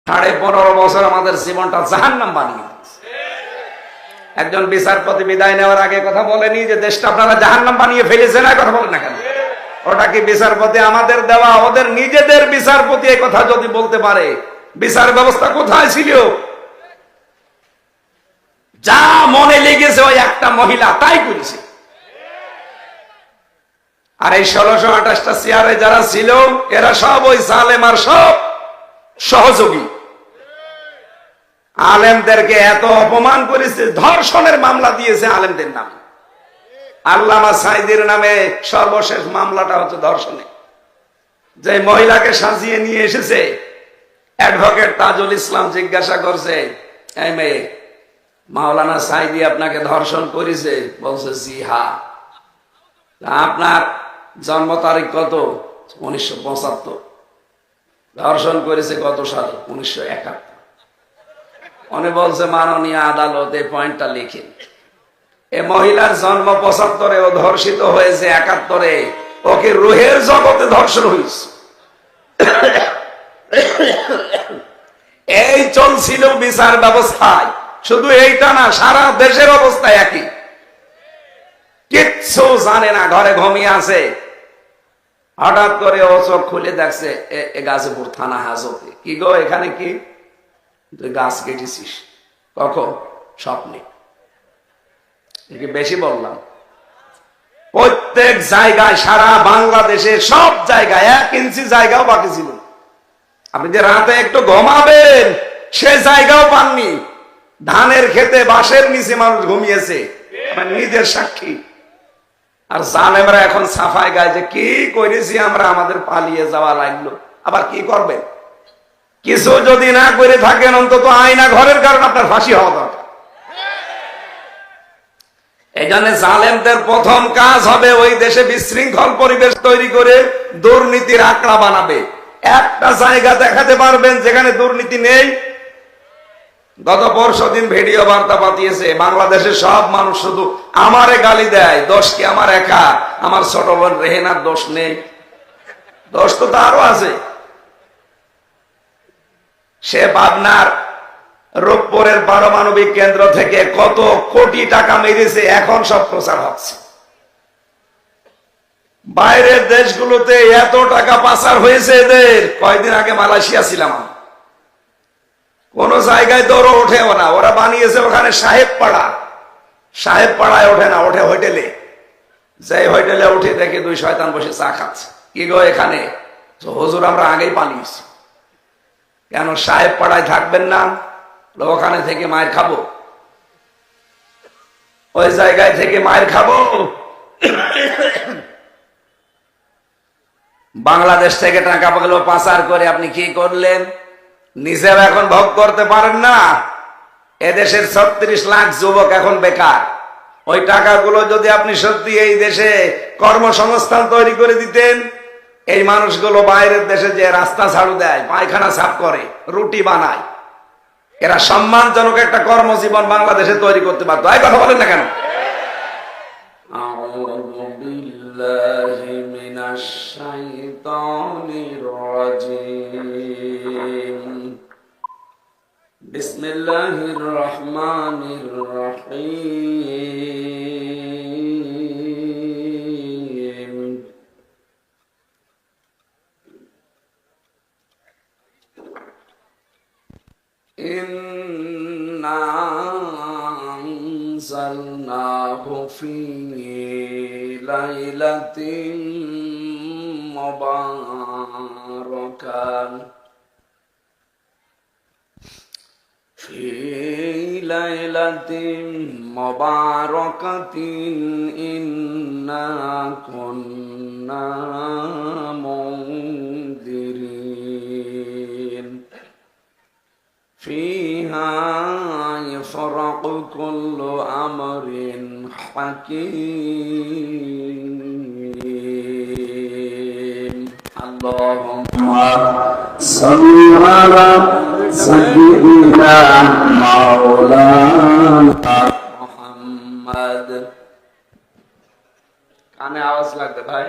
15.5 বছর আমাদের জীবনটা জাহান্নাম বানিয়ে দিয়েছে। একজন বিচারপতি বিদায় নেওয়ার আগে কথা বলেনি যে দেশটা আপনারা জাহান্নাম বানিয়ে ফেলেছেন, না কথা বলেন না কেন? ওটা কি বিচারপতি আমাদের দেওয়া? ওদের নিজেদের বিচারপতি এই কথা যদি বলতে পারে, বিচার ব্যবস্থা কোথায় ছিল? যা মনে লেগেছে ওই একটা মহিলা তাই করেছে। আর এই 1628টা চেয়ারে যারা ছিল এরা সব ওই জালেম আর সব সহযোগী। আলেমদেরকে এত অপমান করেছে, ধর্ষণের মামলা দিয়েছে আলেমদের নামে। আল্লামা সাইদির নামে সর্বশেষ মামলাটা হচ্ছে ধর্ষণে। যে মহিলাকে সাজিয়ে নিয়ে এসেছে, অ্যাডভোকেট তাজুল ইসলাম জিজ্ঞাসা করছে, এই মেয়ে, মাওলানা সাইদি আপনাকে ধর্ষণ করেছে? বলছে জি হ্যাঁ। আপনার জন্ম তারিখ কত? 1975। ধর্ষণ করেছে কত সালে? 1971। উনি বলছে মাননীয় আদালত এই পয়েন্টটা লিখেন। এ মহিলার জন্ম 75-এ, ও ধর্ষিত হয়েছে 71-এ। ওকে রুহের জগতে ধর্ষণ হয়েছে। এই চলছিল বিচার ব্যবস্থায়। শুধু এইটা না, সারা দেশের অবস্থা একই। কিচ্ছু জানে না, ঘরে ঘুমিয়ে আছে। হঠাৎ করে ও চোখ খুলে দেখছে গাজীপুর থানা হাজতে। কি গো, এখানে কি? তুই গাছ কেটেছিস? কখন? স্বপ্নে। বেশি বললাম? প্রত্যেক জায়গায়, সারা বাংলাদেশে সব জায়গায় 1 ইঞ্চি জায়গাও বাকি ছিল। আপনি যে রাতে একটু ঘুমাবেন সে জায়গাও পাননি। ধানের খেতে বাঁশের নিচে মানুষ ঘুমিয়েছে, নিজের সাক্ষী। আর জালেমরা এখন সাফাই গায় যে কি করেছি আমরা, আমাদের পালিয়ে যাওয়া লাগলো। আবার কি করবেন? কিছু যদি না করে থাকেন, অন্তত আয়না ঘরের কারণে আপনার ফাঁসি হওয়া দরকার। এই জন্য জালেমদের প্রথম কাজ হবে ওই দেশে বিশৃঙ্খল পরিবেশ তৈরি করে দুর্নীতির আঁকড়া বানাবে। একটা জায়গা দেখাতে পারবেন যেখানে দুর্নীতি নেই? গত পরশুদিন ভিডিও বার্তা পাঠিয়েছে, বাংলাদেশের সব মানুষ শুধু আমারে গালি দেয়। দোষ কি আমার একা? আমার ছোট বোন রেহেনার দোষ নেই? দোষ তো তারও আছে। সে পাবনার রূপপুরের পারমাণবিক কেন্দ্র থেকে কত কোটি টাকা মেরেছে, এখন সব প্রচার হচ্ছে। বাইরের দেশগুলোতে এত টাকা পাচার হয়েছে এদের। কয়েকদিন আগে মালয়েশিয়া ছিলাম, কোন জায়গায় দৌড় ওঠেও না। ওরা বানিয়েছে ওখানে সাহেব পাড়া। সাহেব পাড়ায় ওঠে না, ওঠে হোটেলে। যে হোটেলে উঠে দেখে 2 শয়তান বসে চা খাচ্ছে। কি গো এখানে? হুজুর আমরা আগেই পালিয়েছি। কেন সাহেব পাড়ায় থাকবেন না? ওখানে থেকে মায়ের খাবো, ওই জায়গায় থেকে মায়ের খাবো। বাংলাদেশ থেকে টাকাগুলো পাচার করে আপনি কি করলেন? নিজেও এখন ভোগ করতে পারেন না। এদেশের 36 লাখ যুবক এখন বেকার। ওই টাকাগুলো যদি আপনি সত্যি এই দেশে কর্মসংস্থান তৈরি করে দিতেন, এই মানুষগুলো বাইরের দেশে যে রাস্তা ঝাড়ু দেয়, পায়খানা সাফ করে, রুটি বানায়, এরা সম্মানজনক একটা কর্মজীবন বাংলাদেশে তৈরি করতে পারতো। এই কথা বলেন না কেন? আউযু বিল্লাহি মিনাশ শাইতানির রাজীম। বিসমিল্লাহির রহমানির রহিম। ইন্না আনজালনাহু ফী লাইলাতিন মুবারাকাহ। ফী লাইলাতিন মুবারাকাতিন ইন্না কুন্না মুনদিরিন। ফিহা ইফরাকু কুল্লু আমরিন হাকীম। আল্লাহুম্মা সাল্লি আলা সাইয়্যিদিনা মাওলানা মুহাম্মদ। কানে আওয়াজ লাগবে ভাই।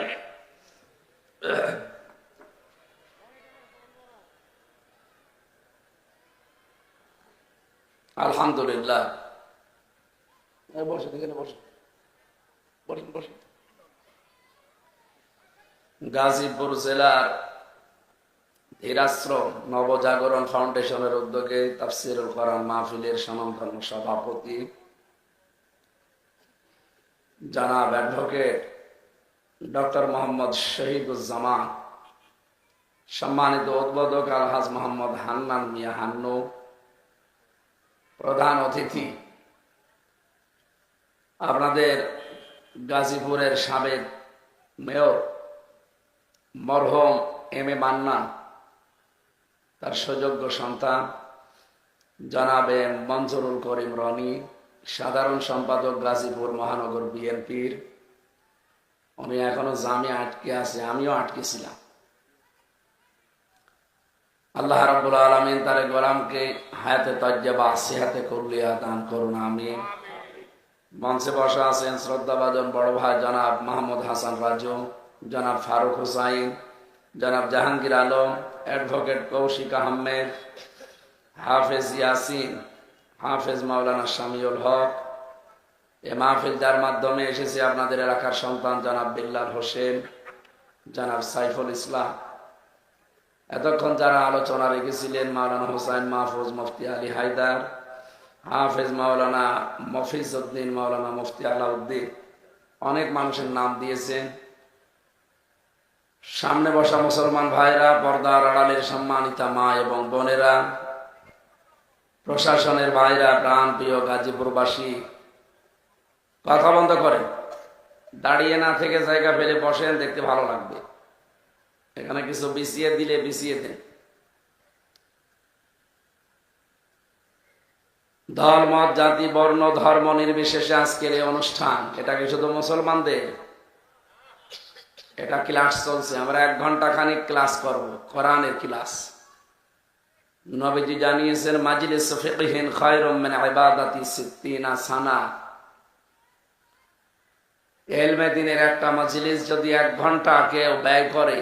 আলহামদুলিল্লাহ। বসেন, এখানে বসেন, বসেন বসেন। গাজীপুর জেলার ধীরাশ্রম নবজাগরণ ফাউন্ডেশনের উদ্যোগে তাফসীরুল কোরআন মাহফিলের স্বনামধন্য সভাপতি জনাব অ্যাডভোকেট ডক্টর মোহাম্মদ শহীদুজ্জামান, সম্মানিত উদ্বোধক আলহাজ মোহাম্মদ হান্নান মিয়া হান্নু, প্রধান অতিথি আপনাদের গাজীপুরের সাবেক মেয়র মরহুম এম এ মান্নান, তার সুযোগ্য সন্তান জনাবে মঞ্জুরুল করিম রনি, সাধারণ সম্পাদক গাজীপুর মহানগর বিএনপির। উনি এখনো জামে আটকে আছে, আমিও আটকে ছিলাম। আল্লাহ রাব্বুল আলামিন তার গোলামকে হায়াতে তাজ্জাবা সিহাতে কুল্লিয়া দান করুন, আমিন। মঞ্চে বসা আছেন শ্রদ্ধাভাজন বড় ভাই জনাব মাহমুদ হাসান রাজু, জনাব ফারুক হুসাইন, জনাব জাহাঙ্গীর আলম, অ্যাডভোকেট কৌশিক আহমেদ, হাফেজ ইয়াসিন, হাফেজ মাওলানা শামিউল হক। এ মাহফিল যার মাধ্যমে এসেছে আপনাদের এলাকার সন্তান জনাব বিল্লাল হোসেন, জনাব সাইফুল ইসলাম। এতক্ষণ যারা আলোচনা রেখেছিলেন মাওলানা হুসাইন মাহফুজ, মুফতি আলী হায়দার, হাফেজ মাওলানা মফিজউদ্দিন, মাওলানা মুফতি আলাউদ্দিন, অনেক মানুষের নাম দিয়েছেন। সামনে বসা মুসলমান ভাইরা, পর্দার আড়ালের সম্মানিতা মা এবং বোনেরা, প্রশাসনের ভাইরা, প্রাণ প্রিয় গাজীপুরবাসী, কথা বন্ধ করেন, দাঁড়িয়ে না থেকে জায়গা পেলে বসেন, দেখতে ভালো লাগবে। এখানে কিছু বিছিয়ে দিলে বিছিয়ে দেন। দল মত জাতি বর্ণ ধর্ম নির্বিশেষে আজকের এই অনুষ্ঠান, এটা কি শুধু মুসলমানদের? এটা ক্লাস চলছে, আমরা 1 ঘন্টা খানিক ক্লাস করব, কোরআনের ক্লাস। নবীজি জানিয়েছেন মাজলিস ফিকহিন খায়রুম মিন ইবাদাতি 60 সানা। ইলমে দ্বীনের একটা মজলিস যদি 1 ঘন্টা কেউ ব্যয় করে,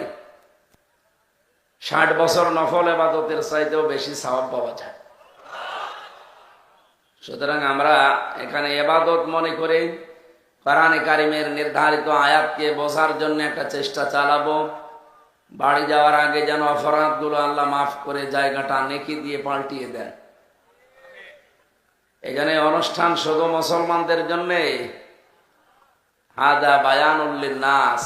60 বছর নফল ইবাদতের চাইতেও বেশি সওয়াব পাওয়া যায়। সুতরাং আমরা এখানে ইবাদত মনে করে কোরআনে কারিমের নির্ধারিত আয়াতকে বোঝার জন্য একটা চেষ্টা চালাবো। বাড়ি যাওয়ার আগে যেন অপরাধগুলো আল্লাহ মাফ করে জায়গাটা নেকি দিয়ে পাল্টিয়ে দেন। এখানে অনুষ্ঠান শুধু মুসলমানদের জন্য, হাদা বায়ানুল লিন্নাস,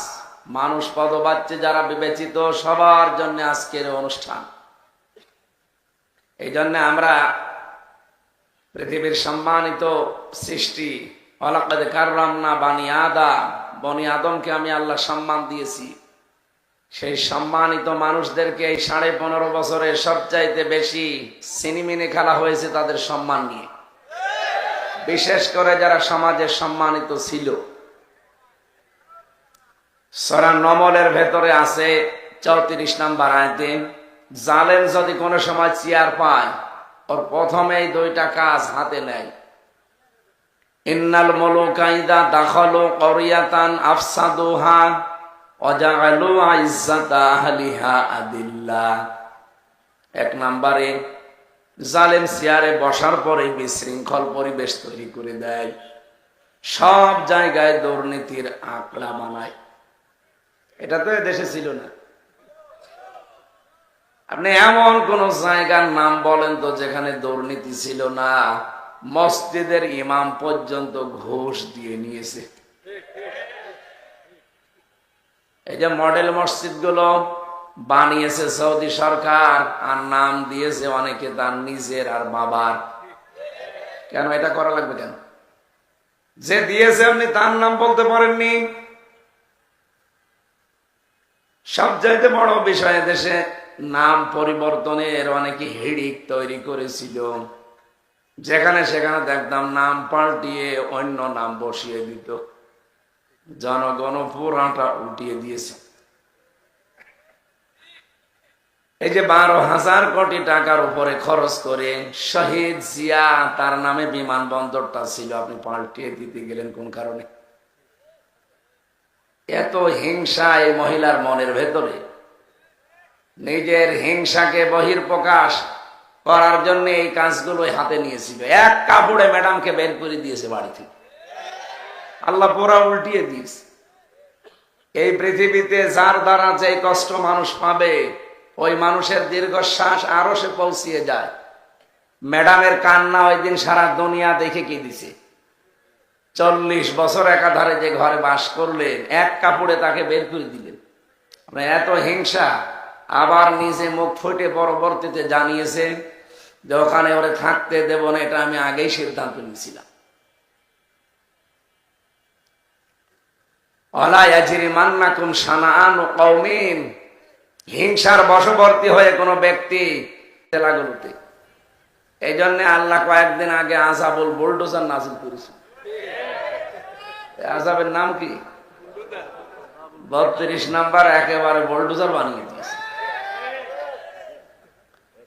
মানুষ পদবাচ্চে যারা বিবেচিত সবার জন্য আজকের অনুষ্ঠান। এই জন্য আমরা পৃথিবীর সম্মানিত সৃষ্টি ওয়ালাকাদ কাররামনা বানি আদম, বনি আদমকে আমি আল্লাহ সম্মান দিয়েছি। সেই সম্মানিত মানুষদেরকে এই 15.5 বছরে সবচাইতে বেশি সিনেমিনে খেলা হয়েছে তাদের সম্মান নিয়ে, বিশেষ করে যারা সমাজের সম্মানিত ছিল। সূরা নমলের ভেতরে আছে 34 নম্বর আয়াতে, জালেম যদি কোনো সময় চেয়ার পায়, ওর প্রথমেই 2টা কাজ হাতে নেয়। ইন্নাল মুলুকা ইযা দাখালু ক্বরিয়াতান আফসাদুহা ওয়া জাআলু ইজ্জাতা আহলিহা আদিল্লা। 1 নম্বরে, জালেম চেয়ারে বসার পরে বিশৃঙ্খল পরিবেশ তৈরি করে দেয়, সব জায়গায় দুর্নীতির আঁকড়া বানায়। এটা তো দেশে ছিল না। আপনি এমন কোন জায়গার নাম বলেন তো যেখানে দুর্নীতি ছিল না? মসজিদের ইমাম পর্যন্ত ঘুষ দিয়ে নিয়েছে। এই যে মডেল মসজিদ গুলো বানিয়েছে সৌদি সরকার, আর নাম দিয়েছে অনেকে তার নিজের আর বাবার। কেন এটা করা লাগবে? কেন? যে দিয়েছে আপনি তার নাম বলতে পারেননি? সবচাইতে বড় বিষয়, দেশে নাম পরিবর্তনের অনেকে হিড়িক তৈরি করেছিল। যেখানে সেখানে দেখতাম নাম পাল্টিয়ে অন্য নাম বসিয়ে দিত, জনগণ পুরাটা উল্টিয়ে দিয়েছে। এই যে 12,000 কোটি টাকার উপরে খরচ করে শহীদ জিয়া তার নামে বিমানবন্দরটা ছিল, আপনি পাল্টিয়ে দিতে গেলেন কোন কারণে? এত হিংসা এই মহিলার মনের ভেতরে, নিজের হিংসাকে বহির্প্রকাশ করার জন্য এই কাজগুলো হাতে নিয়েছিল। এক কাপড়ে ম্যাডামকে বের করে দিয়েছে বাড়ি থেকে। আল্লাহ পুরা উল্টিয়ে দিয়েছে। এই পৃথিবীতে যার দ্বারা যে কষ্ট মানুষ পাবে, ওই মানুষের দীর্ঘশ্বাস আরো সে পৌঁছিয়ে যায়। ম্যাডামের কান্না ওই দিন সারা দুনিয়া দেখে কি দিছে। 40 বছর একাধারে যে ঘরে বাস করলেন, এক কাপড়ে তাকে বের করে দিলেন। এত হিংসা। আবার নিজে মুখ ফুটে পরবর্তীতে জানিয়েছে যে ওখানে ওরে থাকতে দেব না, এটা আমি আগেই সিদ্ধান্ত নিয়েছিলাম। হিংসার বশবর্তী হয়ে কোন ব্যক্তি জেলাগুলোতে, এই জন্য আল্লাহ কয়েকদিন আগে আযাবুল বুলডোজার নাযিল করেছে। আযাবের নাম কি? 32 নাম্বার একেবারে বুলডোজার বানিয়ে দিয়েছে।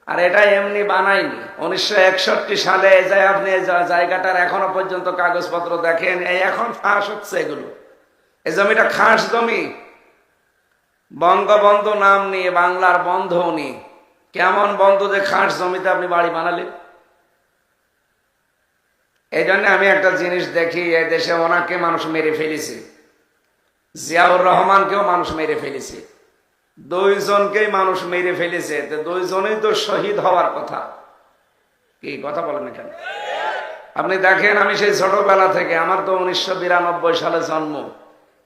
আর এটা এমনি বানায়নি। 1961 সালে যে আপনি জায়গাটার এখনো পর্যন্ত কাগজপত্র দেখেন, এই এখন ফাঁস হচ্ছে এগুলো। এই জমিটা খাস জমি। বঙ্গবন্ধু নাম নিয়ে বাংলার বন্ধ উনি। কেমন বন্ধু যে খাস জমিতে আপনি বাড়ি বানালেন? এই জন্য আমি একটা জিনিস দেখি, এই দেশে ওনাকে মানুষ মেরে ফেলেছে, জিয়াউর রহমানকেও মানুষ মেরে ফেলেছে, 2 জনকেই মানুষ মেরে ফেলেছে। 2 জনেই তো শহীদ হওয়ার কথা। কি কথা বলেন এখানে? আপনি দেখেন, আমি সেই ছোটবেলা থেকে, আমার তো 1992 সালে জন্ম,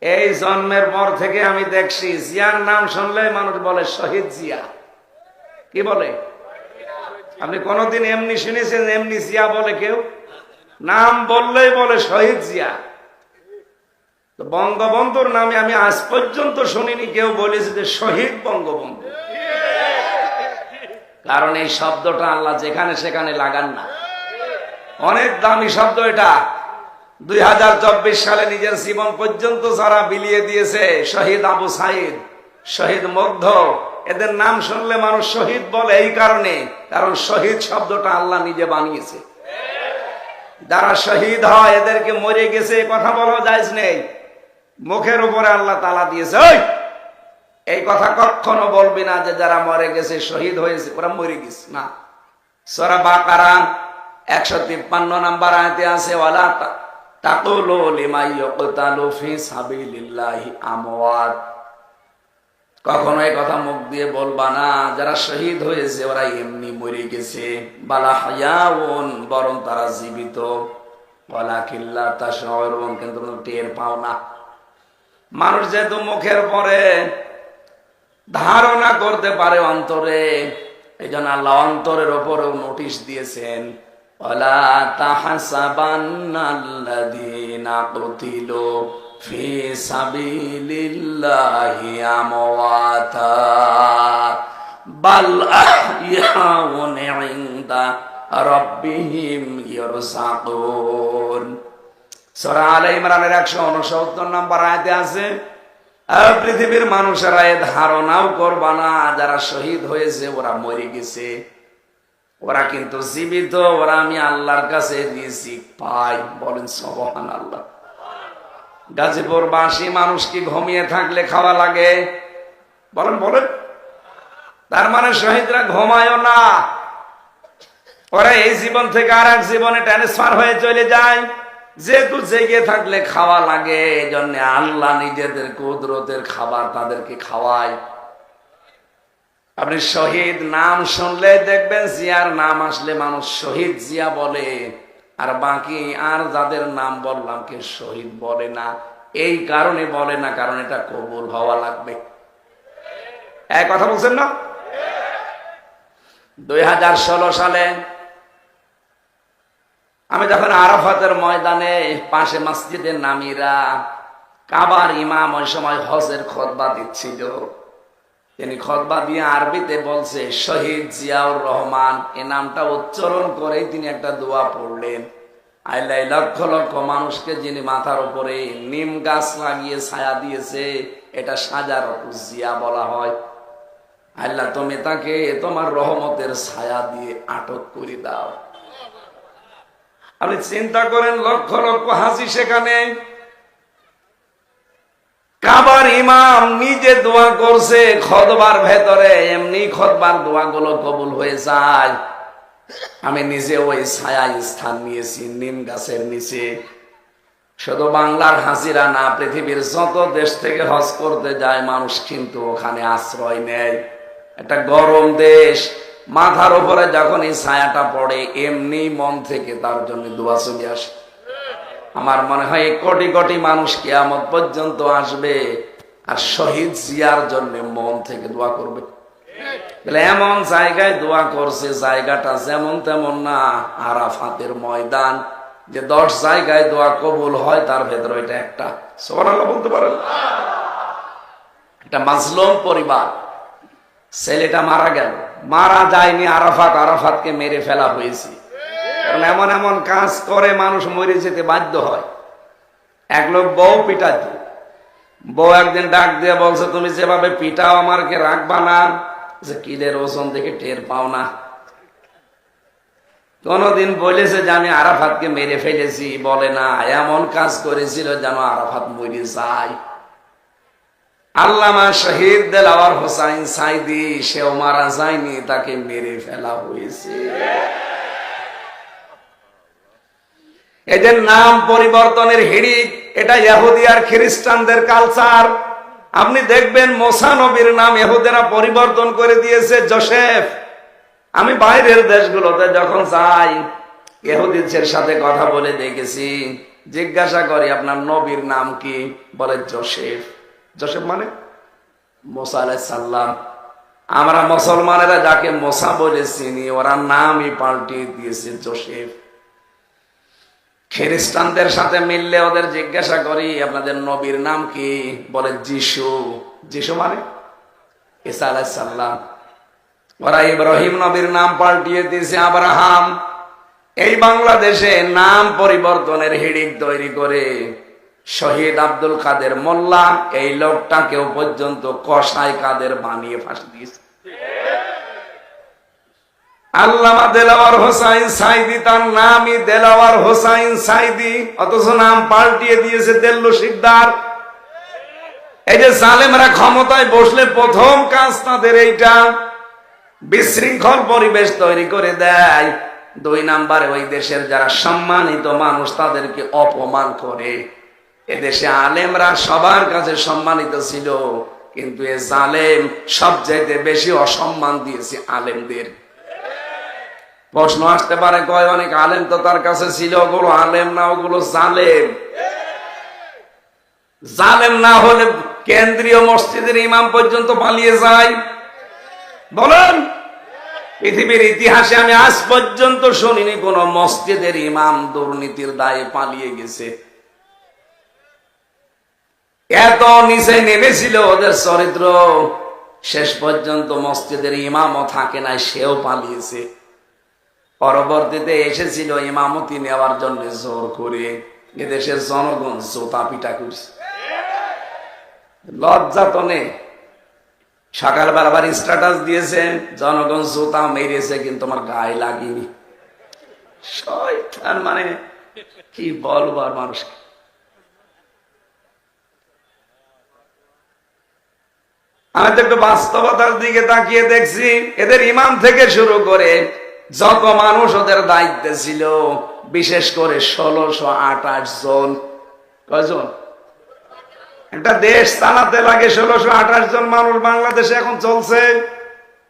এই জন্মের পর থেকে আমি দেখছি জিয়ার নাম শুনলে মানুষ বলে শহীদ জিয়া। কি বলে? আপনি কোনদিন এমনি শুনেছেন এমনি জিয়া বলে কেউ? নাম বললেই বলে শহীদ জিয়া। তো বঙ্গবন্ধুর নামে আমি আজ পর্যন্ত শুনিনি কেউ বলেছে যে শহীদ বঙ্গবন্ধু। কারণ এই শব্দটা আল্লাহ যেখানে সেখানে লাগান না। অনেক দামি শব্দ এটা। 2024 সালে নিজের জীবন পর্যন্ত যারা বিলিয়ে দিয়েছে, শহীদ আবু সাইদ, শহীদ মুগ্ধ, এদের নাম শুনলে মানুষ শহীদ বলে এই কারণে, কারণ শহীদ শব্দটা আল্লাহ নিজে বানিয়েছে। যারা শহীদ হয় এদেরকে মরে গেছে কথা বলা যায় নেই, মুখের উপরে আল্লাহ তালা দিয়েছে। এই কথা কখনো বলবি না যে যারা মরে গেছে শহীদ হয়েছে ওরা মরে গেছে না। সূরা বাকারা 153 নাম্বার আয়াতে আছে, ওয়ালা তাকুলু লিমান ইউকতালু ফি সাবিলিল্লাহি আমওয়াত। কখনো এই কথা মুখ দিয়ে বলবা না যারা শহীদ হয়েছে ওরা এমনি মরে গেছে, বালা হায়াউন, বরং তারা জীবিত, ওয়ালাকিন লা তাশউরুন, কিন্তু টের পাও না। মানুষ যেহেতু মুখের পরে ধারণা করতে পারে অন্তরে, এই জন্য আল্লাহ অন্তরের উপরেও নোটিশ দিয়েছেন, ওয়ালা তাহসাবান্নাল্লাযীনা কুতিলু ফি সাবিলিল্লাহি আমওয়াতা বাল আহইয়াউন ইনদা রাব্বিহিম ইরযাকুন। সূরা আলে ইমরানের 169 নম্বর আয়াতে আছে, পৃথিবীর মানুষেরা এ ধারণাও করবা না যারা শহীদ হয়েছে ওরা মরে গেছে, ওরা কিন্তু জীবিত, ওরা আমি আল্লাহর কাছে রিজিক পাই। বলেন সুবহানাল্লাহ। গাজীপুর বাসী মানুষ কি ঘুমিয়ে থাকলে খাওয়া লাগে? বলেন বলেন। তার মানে শহীদরা ঘুমায়ও না, ওরা এই জীবন থেকে আর এক জীবনে ট্রান্সফার হয়ে চলে যায়। যেহেতু জেগে থাকলে খাওয়া লাগে, এই জন্য আল্লাহ নিজেদের কুদরতের খাবার তাদেরকে খাওয়ায়। আপনি শহীদ নাম শুনলে দেখবেন জিয়ার নাম আসলে মানুষ শহীদ জিয়া বলে, আর বাকি আর যাদের নাম বললাম কে শহীদ বলে না। এই কারণে বলে না, কারণ এটা কবুল হওয়া লাগবে। এক কথা বলছেন না? 2016 সালে আমি যখন আরাফাতের ময়দানে পাশে মসজিদের নামিরা, কাবার ইমাম ওই সময় হজের খুতবা দিচ্ছিল, তিনি খুতবা দিয়ে আরবিতে বলছে শহীদ জিয়াউর রহমান, এই নামটা উচ্চারণ করেই তিনি একটা দোয়া পড়লেন। আল্লাহ লক্ষ লক্ষ মানুষকে যিনি মাথার উপরে নিম গাছ লাগিয়ে ছায়া দিয়েছে, এটা শাজারাতু জিয়া বলা হয়। আল্লাহ তুমি তাকে তোমার রহমতের ছায়া দিয়ে আটক করে দাও। আপনি চিন্তা করেন, লক্ষ লক্ষ হাজি সেখানে, কাবার ইমাম নিজে দোয়া করছে খুতবার ভেতরে, এমনি খুতবার দোয়াগুলো কবুল হয়ে যায়। আমি নিজে ওই ছায়া স্থান নিয়েছি নিম গাছের নিচে। শুধু বাংলার হাজিরা না, পৃথিবীর যত দেশ থেকে হজ করতে যায় মানুষ কিন্তু ওখানে আশ্রয় নেয়। একটা গরম দেশ, মাথার উপরে যখন এই ছায়াটা পড়ে এমনি মন থেকে তার জন্য দোয়া চলে আসে। আমার মনে হয় কোটি কোটি মানুষ কিয়ামত পর্যন্ত আসবে আর শহীদ জিয়ার জন্য মন থেকে দোয়া করবে। এমন জায়গায় দোয়া করছে, জায়গাটা যেমন তেমন না, আরাফাতের ময়দান। যে 10 জায়গায় দোয়া কবুল হয় তার ভেতরে এটা একটা। সুবহানাল্লাহ বলতে পারেন? এটা মাজলুম পরিবার, ছেলেটা মারা গেল, মারা যায়নি আরাফাত, আরাফাতকে মেরে ফেলা হয়েছে। কারণ এমন এমন কাজ করে মানুষ মরে যেতে বাধ্য হয়। এক লোক বউ পিটাত, বউ একদিন ডাক দিয়ে বলছে, তুমি যেভাবে পিটাও আমাকে রাখবা না, যে কিলের ওজন দেখে টের পাও না। কোনদিন বলেছে যে আমি আরাফাতকে মেরে ফেলেছি? বলে না, এমন কাজ করেছিল যেন আরাফাত মরে যায়। আল্লামা শহীদ দেলাওয়ার হোসাইন সাইদি, সেও মারা যায়নি, তাকে মেরে ফেলা হয়েছে। এদের নাম পরিবর্তনের হিড়িক, এটা ইহুদি আর খ্রিস্টানদের কালচার। আপনি দেখবেন মোসা নবীর নাম ইহুদেরা পরিবর্তন করে দিয়েছে জোসেফ। আমি বাইরের দেশগুলোতে যখন যাই, ইহুদিদের সাথে কথা বলে দেখেছি, জিজ্ঞাসা করি আপনার নবীর নাম কি? বলে জোসেফ। জোসেফ মানে মোসা আলাইহিস সালাম। আমরা মুসলমানেরা যাকে মোসা বলে চিনি, ওরা নামই পাল্টিয়ে দিয়েছে জোসেফ। খ্রিস্টানদের সাথে মিললে ওদের জিজ্ঞাসা করি আপনাদের নবীর নাম কি? বলে যিশু। যিশু মানে ঈসা আলাইহিস সালাম। ওরা ইব্রাহিম নবীর নাম পাল্টিয়ে দিয়েছে আব্রাহাম। এই বাংলাদেশে নাম পরিবর্তনের হিড়িক তৈরি করে শহীদ আব্দুল কাদের মোল্লা, এই লোকটাকেও পর্যন্ত কসাই কাদের বানিয়ে ফাঁসি দিয়েছে। আল্লামা দেলাওয়ার হোসাইন সাইদি, তার নামই দেলাওয়ার হোসাইন সাইদি, অথচ নাম পাল্টিয়ে দিয়েছে দেল্লু শিকদার। এই যে জালেমরা ক্ষমতায় বসলে প্রথম কাজ তাদের এইটা, বিশৃঙ্খল পরিবেশ তৈরি করে দেয়। 2 নাম্বারে ওই দেশের যারা সম্মানিত মানুষ তাদেরকে অপমান করে। এদেশে আলেমরা সবার কাছে সম্মানিত ছিল, কিন্তু এ জালেম সবচাইতে বেশি অসম্মান দিয়েছে আলেমদের। প্রশ্ন আসতে পারে, কয় অনেক আলেম তো তার কাছে ছিল, ওগুলো আলেম না, ওগুলো জালেম। জালেম না হলে কেন্দ্রীয় মসজিদের ইমাম পর্যন্ত পালিয়ে যায়? বলেন, পৃথিবীর ইতিহাসে আমি আজ পর্যন্ত শুনিনি কোন মসজিদের ইমাম দুর্নীতির দায়ে পালিয়ে গেছে। এত নিচে নেমেছিল ওদের চরিত্র, শেষ পর্যন্ত মসজিদের ইমামও থাকে নাই, সেও পালিয়েছে। পরবর্তীতে এসেছিল ইমামতি নেওয়ার জন্য জোর করে, এদেশের জনগণ জোতা পিটা করছে। লজ্জা তো নেই। সকালবেলা আবার স্ট্যাটাস দিয়েছেন, জনগণ জোতা মেরেছে কিন্তু আমার গায়ে লাগেনি। শয়তান, মানে কি বলবো আর মানুষকে। আমি তো একটু বাস্তবতার দিকে তাকিয়ে দেখছি, এদের ইমাম থেকে শুরু করে যত মানুষ ওদের দায়িত্বে ছিল, বিশেষ করে 1628 জন। কয়জন? একটা দেশ চালাতে লাগে 1628 জন মানুষ বাংলাদেশে এখন চলছে।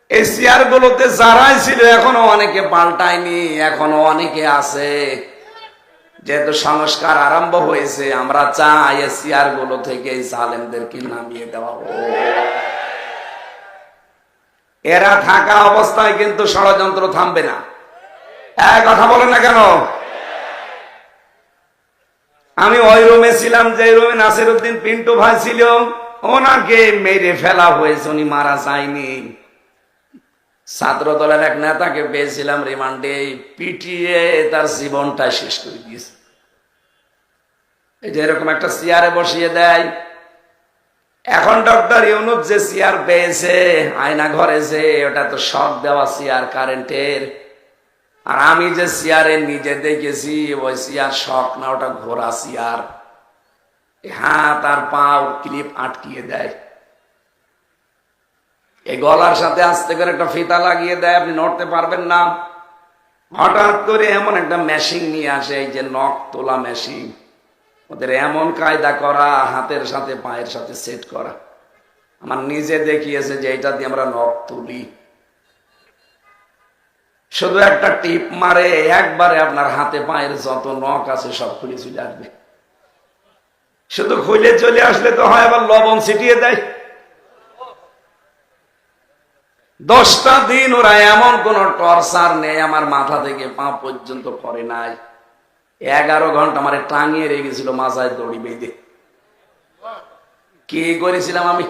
এই চেয়ার গুলোতে যারাই ছিল এখনো অনেকে পাল্টায়নি, এখনো অনেকে আছে। যেহেতু সংস্কার আরম্ভ হয়েছে, আমরা চাই এই চেয়ার গুলো থেকে এই জালেমদেরকে নামিয়ে দেওয়া হোক। এরা থাকা অবস্থায় কিন্তু ষড়যন্ত্র থামবে না। এক কথা বলেন না কেন? আমি ওই রুমে ছিলাম যে রুমে নাসিরউদ্দিন পিন্টু ভাই ছিল, ওনাকে মেরে ফেলা হয়েছে, উনি মারা যায়নি। ছাত্র দলের এক নেতাকে পেয়েছিলাম রিমান্ডে, পিটিয়ে তার জীবনটা শেষ করে দিয়েছে। এই যে এরকম একটা চেয়ারে বসিয়ে দেয়। এখন ডক্টর ইউনূস যে চেয়ার পেয়েছে আয়না ঘরে, যে ওটা তো শক দেওয়া চেয়ার কারেন্টের। আর আমি যে চেয়ারে নিজে দেখেছি, ওই চেয়ার শক না, ওটা ঘোড়া চেয়ার। হাত আর পাও ক্লিপ আটকিয়ে দেয়, এই গলার সাথে আস্তে করে একটা ফিতা লাগিয়ে দেয়, আপনি নড়তে পারবেন না। হঠাৎ করে এমন একটা মেশিন নিয়ে আসে, এই যে নখ তোলা মেশিন, ওদের এমন কায়দা করা, হাতের সাথে পায়ের সাথে সেট করা। আমার নিজে দেখিয়েছে যে এটা দিয়ে আমরা নখ তুলি। শুধু একটা টিপ মারে, একবারে আপনার হাতে পায়ের যত নখ আছে সব খুলে চলে আসবে। শুধু খুলে চলে আসলে তো হয়, আবার লবণ ছিটিয়ে দেয়। 10টা দিন ওরা এমন কোন টর্চার নেই আমার মাথা থেকে পা পর্যন্ত করে নাই। 11 ঘন্টা আমার টাঙিয়ে রেখেছিল মাথায় দড়ি বেঁধে। কি করেছিলাম আমি?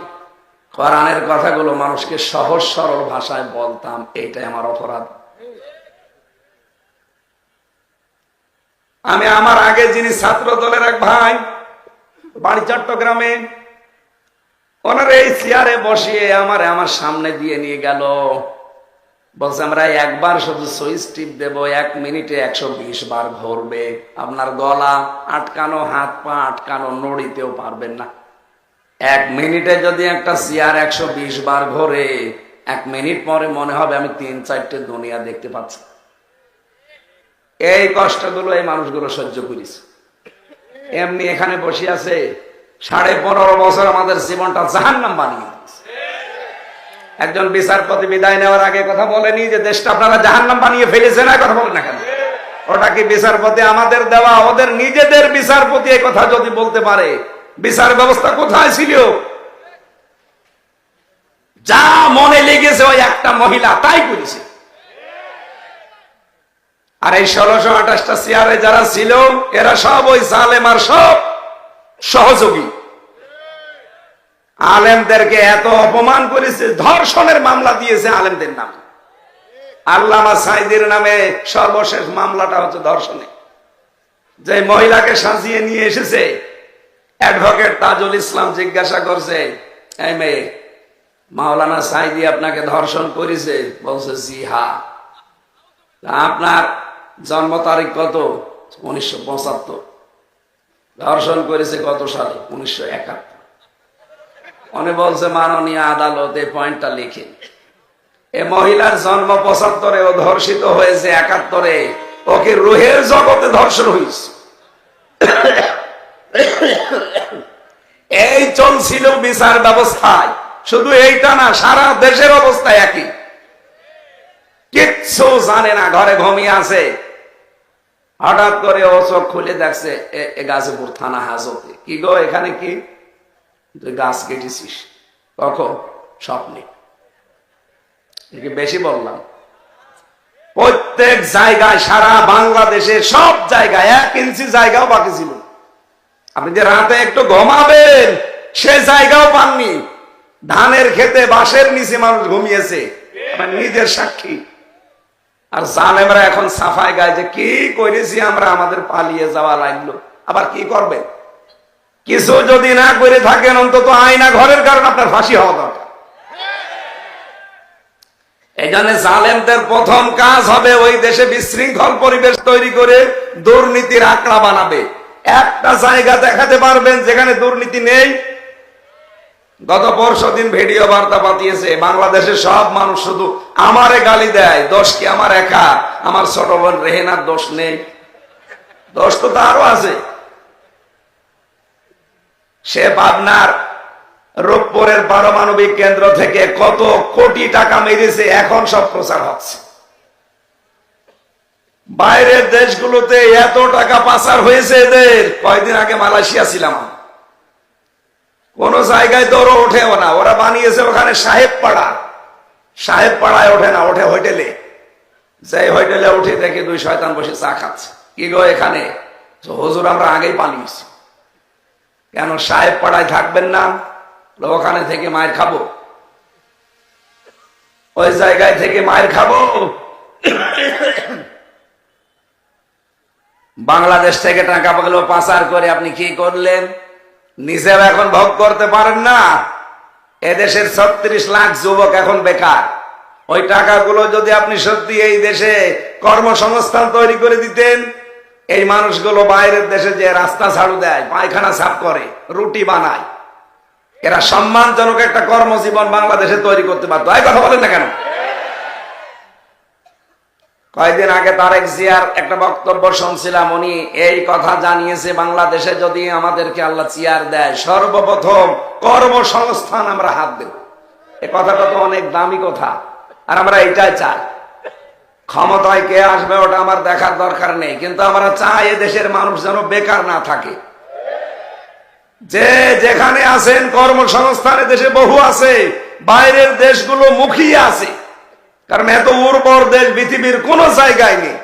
কোরআনের কথাগুলো মানুষকে সহজ সরল ভাষায় বলতাম, এইটাই আমার অপরাধ। আমি আমার আগে যিনি ছাত্র দলের এক ভাই, বাড়ি চট্টগ্রামে, ওনার এই চেয়ারে বসিয়ে আমার সামনে দিয়ে নিয়ে গেল। বলছে আমরা একবার শুধু সুইচ টিপ দেব, 1 মিনিটে 120 বার ঘুরবে। আপনার গলা আটকানো, হাত পা আটকানো, নড়িতেও পারবেন না। 1 মিনিটে যদি একটা চেয়ার 120 বার ঘোরে, 1 মিনিট পরে মনে হবে আমি 3-4টে দুনিয়া দেখতে পাচ্ছি। এই কষ্টগুলো এই মানুষগুলো সহ্য করিস। এমনি এখানে বসে আছে 15.5 বছর আমাদের জীবনটা জাহান্নাম বানিয়ে দিয়েছে। একজন বিচারপতি বিদায় নেওয়ার আগে কথা বলেনি যে দেশটা আপনারা জাহান্নাম বানিয়ে ফেলেছেন, না কথা বলেন না কেন? ওটা কি বিচারপতি আমাদের দেওয়া? ওদের নিজেদের বিচারপতি এই কথা যদি বলতে পারে, বিচার ব্যবস্থা কোথায় ছিল? যা মনে লেগেছে ওই একটা মহিলা তাই করেছে। আর এই 1628টা চেয়ারে যারা ছিল, এরা সব ওই জালেম আর সব সহযোগী। আলেমদেরকে এত অপমান করেছে, ধর্ষণের মামলা দিয়েছে আলেমদের নামে। আল্লামা সাঈদীর নামে সর্বশেষ মামলাটা হচ্ছে ধর্ষণে। যে মহিলাকে সাজিয়ে নিয়ে এসেছে, অ্যাডভোকেট তাজুল ইসলাম জিজ্ঞাসা করছে, এই মেয়ে, মাওলানা সাঈদী আপনাকে ধর্ষণ করেছে? বলছে জি হ্যাঁ। আপনার জন্ম তারিখ কত? 1975। ধর্ষণ করেছে কত সালে? 1971। উনি বলছে মাননীয় আদালত এই পয়েন্টটা লিখে, এ মহিলার জন্ম 75-এ, ও ধর্ষিত হয়েছে 71-এ, ওকে রুহের জগতে ধর্ষণ হয়েছে। এই চলছিল বিচার ব্যবস্থায়। শুধু এইটা না, সারা দেশের অবস্থা একই। কিচ্ছু জানে না, ঘরে ঘুমিয়ে আছে। হঠাৎ করে ও চোখ খুলে দেখছে গাজীপুর থানা হাজতে। কি গো, এখানে কি? তুই গাছ কেটেছিস? কখন? স্বপ্নে। বেশি বললাম? প্রত্যেক জায়গায়, সারা বাংলাদেশে সব জায়গায় 1 ইঞ্চি জায়গাও বাকি ছিল। আপনি যে রাতে একটু ঘুমাবেন সে জায়গাও পাননি। ধানের খেতে বাঁশের নিচে মানুষ ঘুমিয়েছে, আমার নিজের সাক্ষী। আর জালেমরা এখন সাফাই গায় যে কি করেছি আমরা, আমাদের পালিয়ে যাওয়া লাগলো। আবার কি করবেন? কিছু যদি না করে থাকেন, অন্তত আয়না ঘরের কারণে আপনার ফাঁসি হওয়া দরকার। এই জন্য জালেমদের প্রথম কাজ হবে ওই দেশে বিশৃঙ্খল পরিবেশ তৈরি করে দুর্নীতির আঁকড়া বানাবে। একটা জায়গা দেখাতে পারবেন যেখানে দুর্নীতি নেই? গত পরশুদিন ভিডিও বার্তা পাঠিয়েছে, বাংলাদেশের সব মানুষ শুধু আমারে গালি দেয়। দোষ কি আমার একা? আমার ছোট বোন রেহেনার দোষ নেই? দোষ তো তারও আছে। সে পাবনার রূপপুরের পারমাণবিক কেন্দ্র থেকে কত কোটি টাকা মেরেছে, এখন সব প্রচার হচ্ছে। বাইরের দেশগুলোতে এত টাকা পাচার হয়েছে এদের। কয়েকদিন আগে মালয়েশিয়া ছিলাম, কোন জায়গায় দৌড় ওঠেও না। ওরা বানিয়েছে ওখানে সাহেব পাড়া। সাহেব পাড়ায় ওঠে না, ওঠে হোটেলে। যে হোটেলে উঠে দেখে 2 শয়তান বসে চা খাচ্ছে। কি গো এখানে? হুজুর আমরা আগেই পালিয়েছি। কেন সাহেব পাড়ায় থাকবেন না? ওখানে থেকে মায়ের খাবো, ওই জায়গায় থেকে মায়ের খাবো। বাংলাদেশ থেকে টাকাগুলো পাচার করে আপনি কি করলেন? নিজেও এখন ভোগ করতে পারেন না। এদেশের 36 লাখ যুবক এখন বেকার। ওই টাকাগুলো যদি আপনি সত্যি এই দেশে কর্মসংস্থান তৈরি করে দিতেন, এই মানুষগুলো বাইরের দেশে যে রাস্তা ঝাড়ু দেয়, পায়খানা সাফ করে, রুটি বানায়, এরা সম্মানজনক একটা কর্মজীবন বাংলাদেশে তৈরি করতে পারত। এই কথা বলেন না কেন? কয়েকদিন আগে তারেক জিয়ার একটা বক্তব্য শুনছিলাম, উনি এই কথা জানিয়েছে, বাংলাদেশে যদি আমাদেরকে আল্লাহ চেয়ার দেয়, সর্বপ্রথম কর্মসংস্থান আমরা হাত দেব। এ কথাটা তো অনেক দামি কথা, আর আমরা এটাই চাই। ক্ষমতায় কে আসবে ওটা আমার দেখার দরকার নেই, কিন্তু আমরা চাই এ দেশের মানুষ যেন বেকার না থাকে। যে যেখানে আছেন কর্মসংস্থানে দেশে বহু আছে, বাইরের দেশগুলো মুখিয়ে আছে, কারণ এত উর্বর দেশ পৃথিবীর কোন জায়গায় নেই,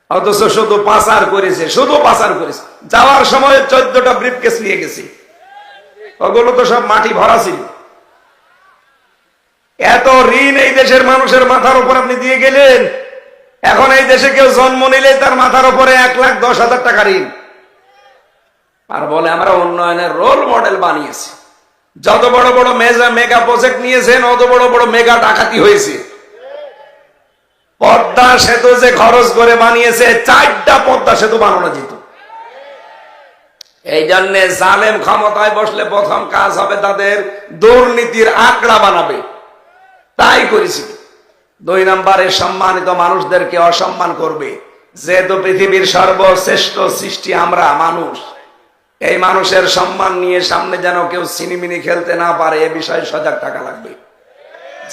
অথচ শুধু পাচার করেছে, শুধু পাচার করেছে। যাওয়ার সময় 14টা ব্রিফকেস নিয়ে গেছে, ওগুলো তো সব মাটি ভরা ছিল। এত ঋণ এই দেশের মানুষের মাথার উপর আপনি দিয়ে গেলেন। এখন এই দেশে কেউ জন্ম নিলে তার মাথার উপরে 1,10,000 টাকা ঋণ, আর বলে আমরা উন্নয়নের রোল মডেল বানিয়েছি। যত বড় বড় মেগা প্রজেক্ট নিয়েছেন, অত বড় বড় মেগা ডাকাতি হয়েছে। পদ্মা সেতু যে খরচ করে বানিয়েছে, 4টা পদ্মা সেতু বানানো যেত। এই জন্য জালেম ক্ষমতায় বসলে প্রথম কাজ হবে তাদের দুর্নীতির আঁকড়া বানাবে, তাই করেছিল। 2 নম্বরে সম্মানিত মানুষদেরকে অসম্মান করবে, যেহেতু পৃথিবীর সর্বশ্রেষ্ঠ সৃষ্টি আমরা মানুষ, এই মানুষের সম্মান নিয়ে সামনে যেন কেউ সিনিমিনি খেলতে না পারে, এ বিষয়ে সজাগ থাকা লাগবে।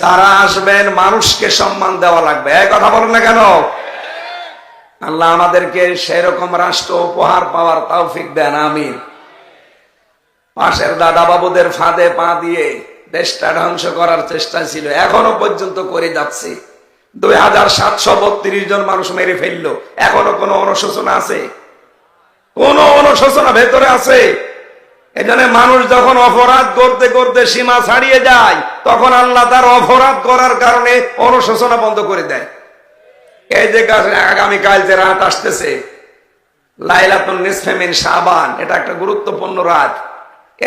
যারা আসবেন মানুষকে সম্মান দেওয়া লাগবে, এই কথা বলেন না কেন? আল্লাহ আমাদেরকে সেরকম রাষ্ট্র উপহার পাওয়ার তৌফিক দেন, আমিন। পাশের দাদা বাবুদের ফাঁদে পা দিয়ে দেশটা ধ্বংস করার চেষ্টা ছিল, এখনো পর্যন্ত করে যাচ্ছে। 2732 জন মানুষ মেরে ফেললো, এখনো কোনো অনুশোচনা আছে? কোন অনুশোচনা ভেতরে আছে? এখানে মানুষ যখন অপরাধ করতে করতে সীমা ছাড়িয়ে যায়, তখন আল্লাহ তার অপরাধ করার কারণে অনুশোচনা বন্ধ করে দেয়। এই যে আগামীকাল যে রাত আসতেছে, লাইলাতুন নিসফে মিন শাবান, এটা একটা গুরুত্বপূর্ণ রাত।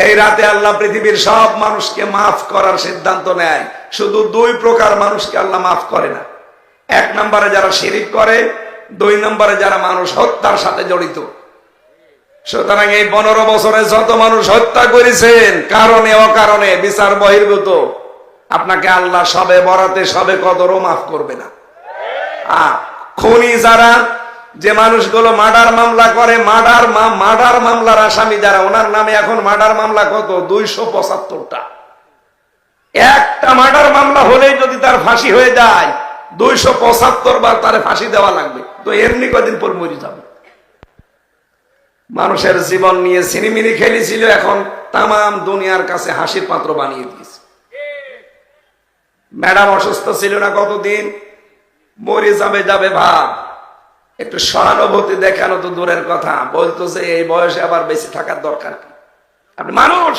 এই রাতে আল্লাহ পৃথিবীর সব মানুষকে মাফ করার সিদ্ধান্ত নেয়। শুধু 2 প্রকার মানুষকে আল্লাহ মাফ করে না। 1 নম্বরে যারা শিরিক করে, 2 নম্বরে যারা মানুষ হত্যার সাথে জড়িত। সুতরাং এই 15 বছরে যত মানুষ হত্যা করেছেন, কারণে অকারণে, বিচার বহির্ভূত, আপনাকে আল্লাহ সবে বরাতে সবে কদরও মাফ করবে না। খুনি যারা, যে মানুষগুলো মার্ডার মামলা করে, মার্ডার মামলার আসামি যারা, ওনার নামে এখন মার্ডার মামলা কত? 275টা। একটা মার্ডার মামলা হলেই যদি তার ফাঁসি হয়ে যায়, 275 বার তার ফাঁসি দেওয়া লাগবে। তো এমনি কদিন পর মরে যাবে। মানুষের জীবন নিয়ে সিনিমিনি খেলেছিল, এখন তামাম দুনিয়ার কাছে হাসির পাত্র বানিয়ে দিয়েছে। ম্যাডাম অসুস্থ ছিল না কতদিন, মরে যাবে ভাব, একটু সহানুভূতি দেখানো তো দূরের কথা, বলতো যে এই বয়সে আবার বেঁচে থাকার দরকার কি? আপনি মানুষ,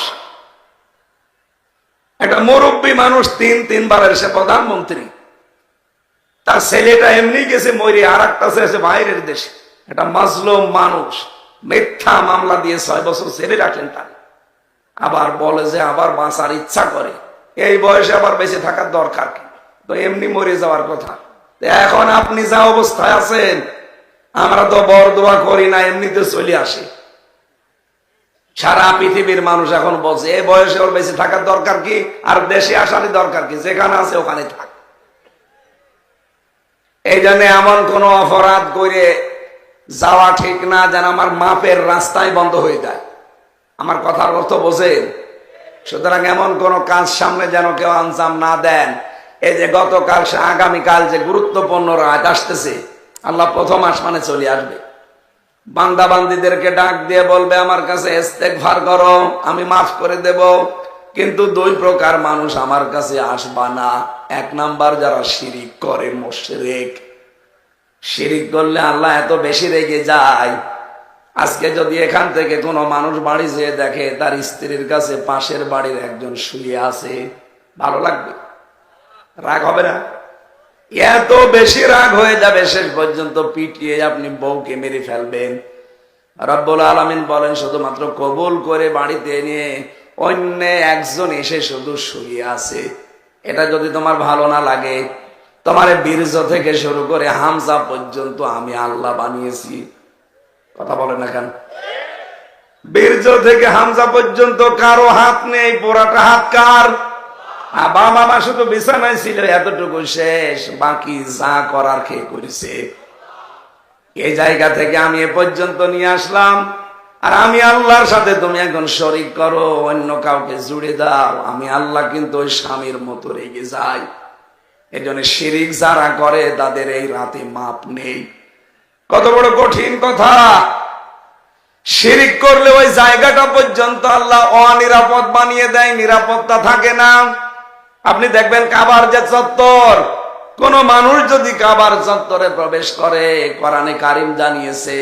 একটা মুরব্বী মানুষ, 3 সে প্রধানমন্ত্রী, তার ছেলেটা এমনি গেছে মরে, আর একটা আছে বাইরের দেশে, একটা মাজলুম মানুষ, মিথ্যা মামলা দিয়ে 6 বছর ছেলে রাখলেন তার, আবার বলে যে আবার বাঁচার ইচ্ছা করে, এই বয়সে আবার বেঁচে থাকার দরকার কি? তো এমনি মরে যাওয়ার কথা। এখন আপনি যা অবস্থায় আছেন, আমরা তো বরদোয়া করি না, এমনিতে চলে আসে। সারা পৃথিবীর মানুষ এখন বলছে এই বয়সে ওর বেঁচে থাকার দরকার কি, আর দেশে আসারই দরকার কি? যেখানে আছে ওখানে থাক। এই জন্য এমন কোন অপরাধ করে যাওয়া ঠিক না যেন আমার মাপের রাস্তায় বন্ধ হয়ে যায়। আমার কথার অর্থ বোঝেন? সুতরাং এমন কোন কাজ সামনে যেন কেউ আঞ্জাম না দেন। এই যে গতকাল, আগামীকাল যে গুরুত্বপূর্ণ রাত আসতেছে, আল্লাহ প্রথম আসমানে চলে আসবে, বান্দা বান্দিদেরকে ডাক দিয়ে বলবে আমার কাছে ইস্তেগফার করো, আমি মাফ করে দেব। কিন্তু 2 প্রকার মানুষ আমার কাছে আসবা না। 1 নাম্বার যারা শিরিক করে, মুশরিক। শিরিক করলে আল্লাহ এত বেশি রেগে যায়, আজকে যদি এখান থেকে কোনো মানুষ বাড়ি যেয়ে দেখে তার স্ত্রীর কাছে পাশের বাড়ির একজন শুয়ে আছে, ভালো লাগবে? রাগ হবে না? এত বেশি রাগ হয়ে যাবে, শেষ পর্যন্ত পিটিয়ে আপনি বউকে মেরে ফেলবেন। রব্বুল আলামিন বলেন শুধুমাত্র কবুল করে বাড়িতে এনে অন্য একজন এসে শুধু শুয়ে আছে, এটা যদি তোমার ভালো না লাগে, তোমার বীর্য থেকে শুরু করে হামজা পর্যন্ত আমি আল্লাহ বানিয়েছি। কথা বলেন না কেন? বীর্য থেকে হামজা পর্যন্ত কারো হাত নেই, পুরাটা হাত কার? বাবা মা শুধু বিছানায় ছিল, এতটুকু শেষ, বাকি যা করার খেয়ে করেছে। এই জায়গা থেকে আমি এ পর্যন্ত নিয়ে আসলাম, আর আমি আল্লাহর সাথে তুমি এখন শরীক করো, অন্য কাউকে জুড়ে দাও, আমি আল্লাহ কিন্তু ওই স্বামীর মতো রেগে যাই। এই জন্য শিরিক যারা করে তাদের এই রাতে মাপ নেই। কত বড় কঠিন কথা! শিরিক করলে ওই জায়গাটা পর্যন্ত আল্লাহ অনিরাপদ বানিয়ে দেয়, নিরাপত্তা থাকে না। আপনি দেখবেন কাবার যে চত্বর, কোন মানুষ যদি কাবার চত্বরে প্রবেশ করে, কোরআনে কারিম জানিয়েছে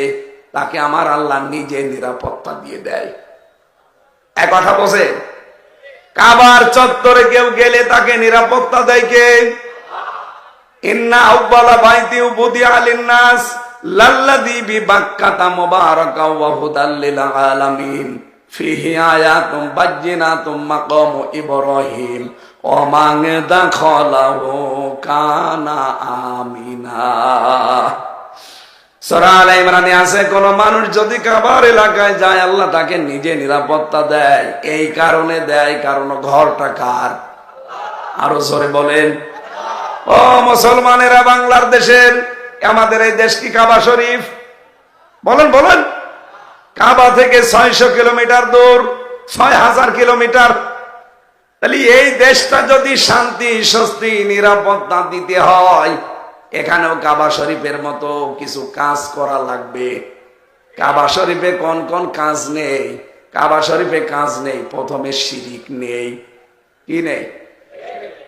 তাকে আমার আল্লাহ নিজে নিরাপত্তা দিয়ে দেয়। এক কথা বলছে, কাবার চত্বরে কেউ গেলে তাকে নিরাপত্তা দেয় কে? ইন্না আউয়ালা বাইতি উবুদিয়া লিন-নাস লাল্লাযী বিবাক্কাতা মুবারাকাও ওয়া হুদাল লিল আলামিন ফিহি আয়াতুম বাজ্জিনাতুম মাকামু ইব্রাহিম ওয়া মান দাখালাহু কানা আমিনা। সূরা আলে ইমরানে আছে, কোন মানুষ যদি কাবার এলাকায় যায় আল্লাহ তাকে নিজে নিরাপত্তা দেয়। এই কারণে দেয় কারণ ঘরটা কার? আরো জোরে বলেন। ও মুসলমানেরা, বাংলার দেশের, আমাদের এই দেশ কি কাবা শরীফ? বলেন বলেন। কাবা থেকে 600 কিলোমিটার দূর, 6000 কিলোমিটার। তাহলে এই দেশটা যদি শান্তি, স্বস্তি, নিরাপত্তা দিতে হয়, এখানেও কাবা শরীফের মতো কিছু কাজ করা লাগবে। কাবা শরীফে কোন কোন কাজ নেই? কাবা শরীফে কাজ নেই, প্রথমে শিরিক নেই। কি নেই?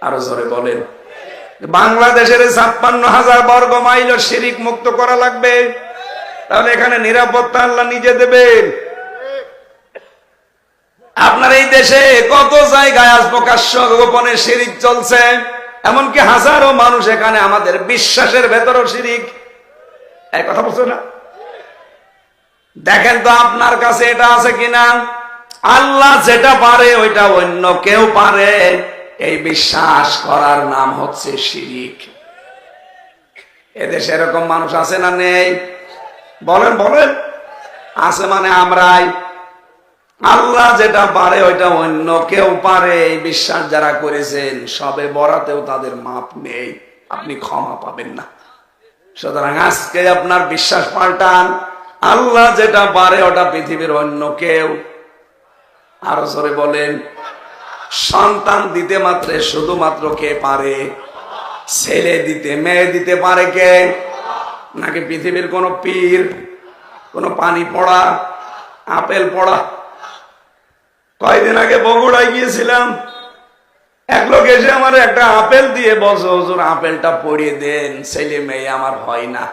আরো জোরে বলেন। বাংলাদেশের 56,000 বর্গ মাইল শিরিক মুক্ত করা লাগবে। তাহলে এখানে নিরাপত্তা আল্লাহ নিজে দেবেন। আপনার এই দেশে কত জায়গায় আজ প্রকাশ্য গোপনে শিরিক চলছে, এমনকি হাজারো মানুষ এখানে আমাদের বিশ্বাসের ভেতরও শিরিক। এই কথা বলছো না? দেখেন তো আপনার কাছে এটা আছে কিনা? আল্লাহ যেটা পারে ওইটা অন্য কেউ পারে, এই বিশ্বাস করার নাম হচ্ছে শিরিক। এদেশে এরকম মানুষ আছে না নেই? বলেন বলেন। আছে মানে আমরাই। আল্লাহ যেটা পারে ওইটা অন্য কেউ পারে, এই বিশ্বাস যারা করেছেন সবে বরাতেও তাদের মাপ নেই, আপনি ক্ষমা পাবেন না। সুতরাং আজকে আপনার বিশ্বাস পাল্টান, আল্লাহ যেটা পারে ওটা পৃথিবীর অন্য কেউ। আরো জোরে বলেন। সন্তান দিতে মাত্র শুধুমাত্র কে পারে? ছেলে দিতে, মেয়ে দিতে পারে কে? নাকি পৃথিবীর কোন পীর, কোন পানি পড়া, আপেল পড়া? কয়েকদিন আগে বগুড়ায় গিয়েছিলাম, এক লোক এসে আমার একটা আপেল দিয়ে বলছে, হুজুর আপেলটা পড়িয়ে দেন, ছেলে মেয়ে আমার হয় না।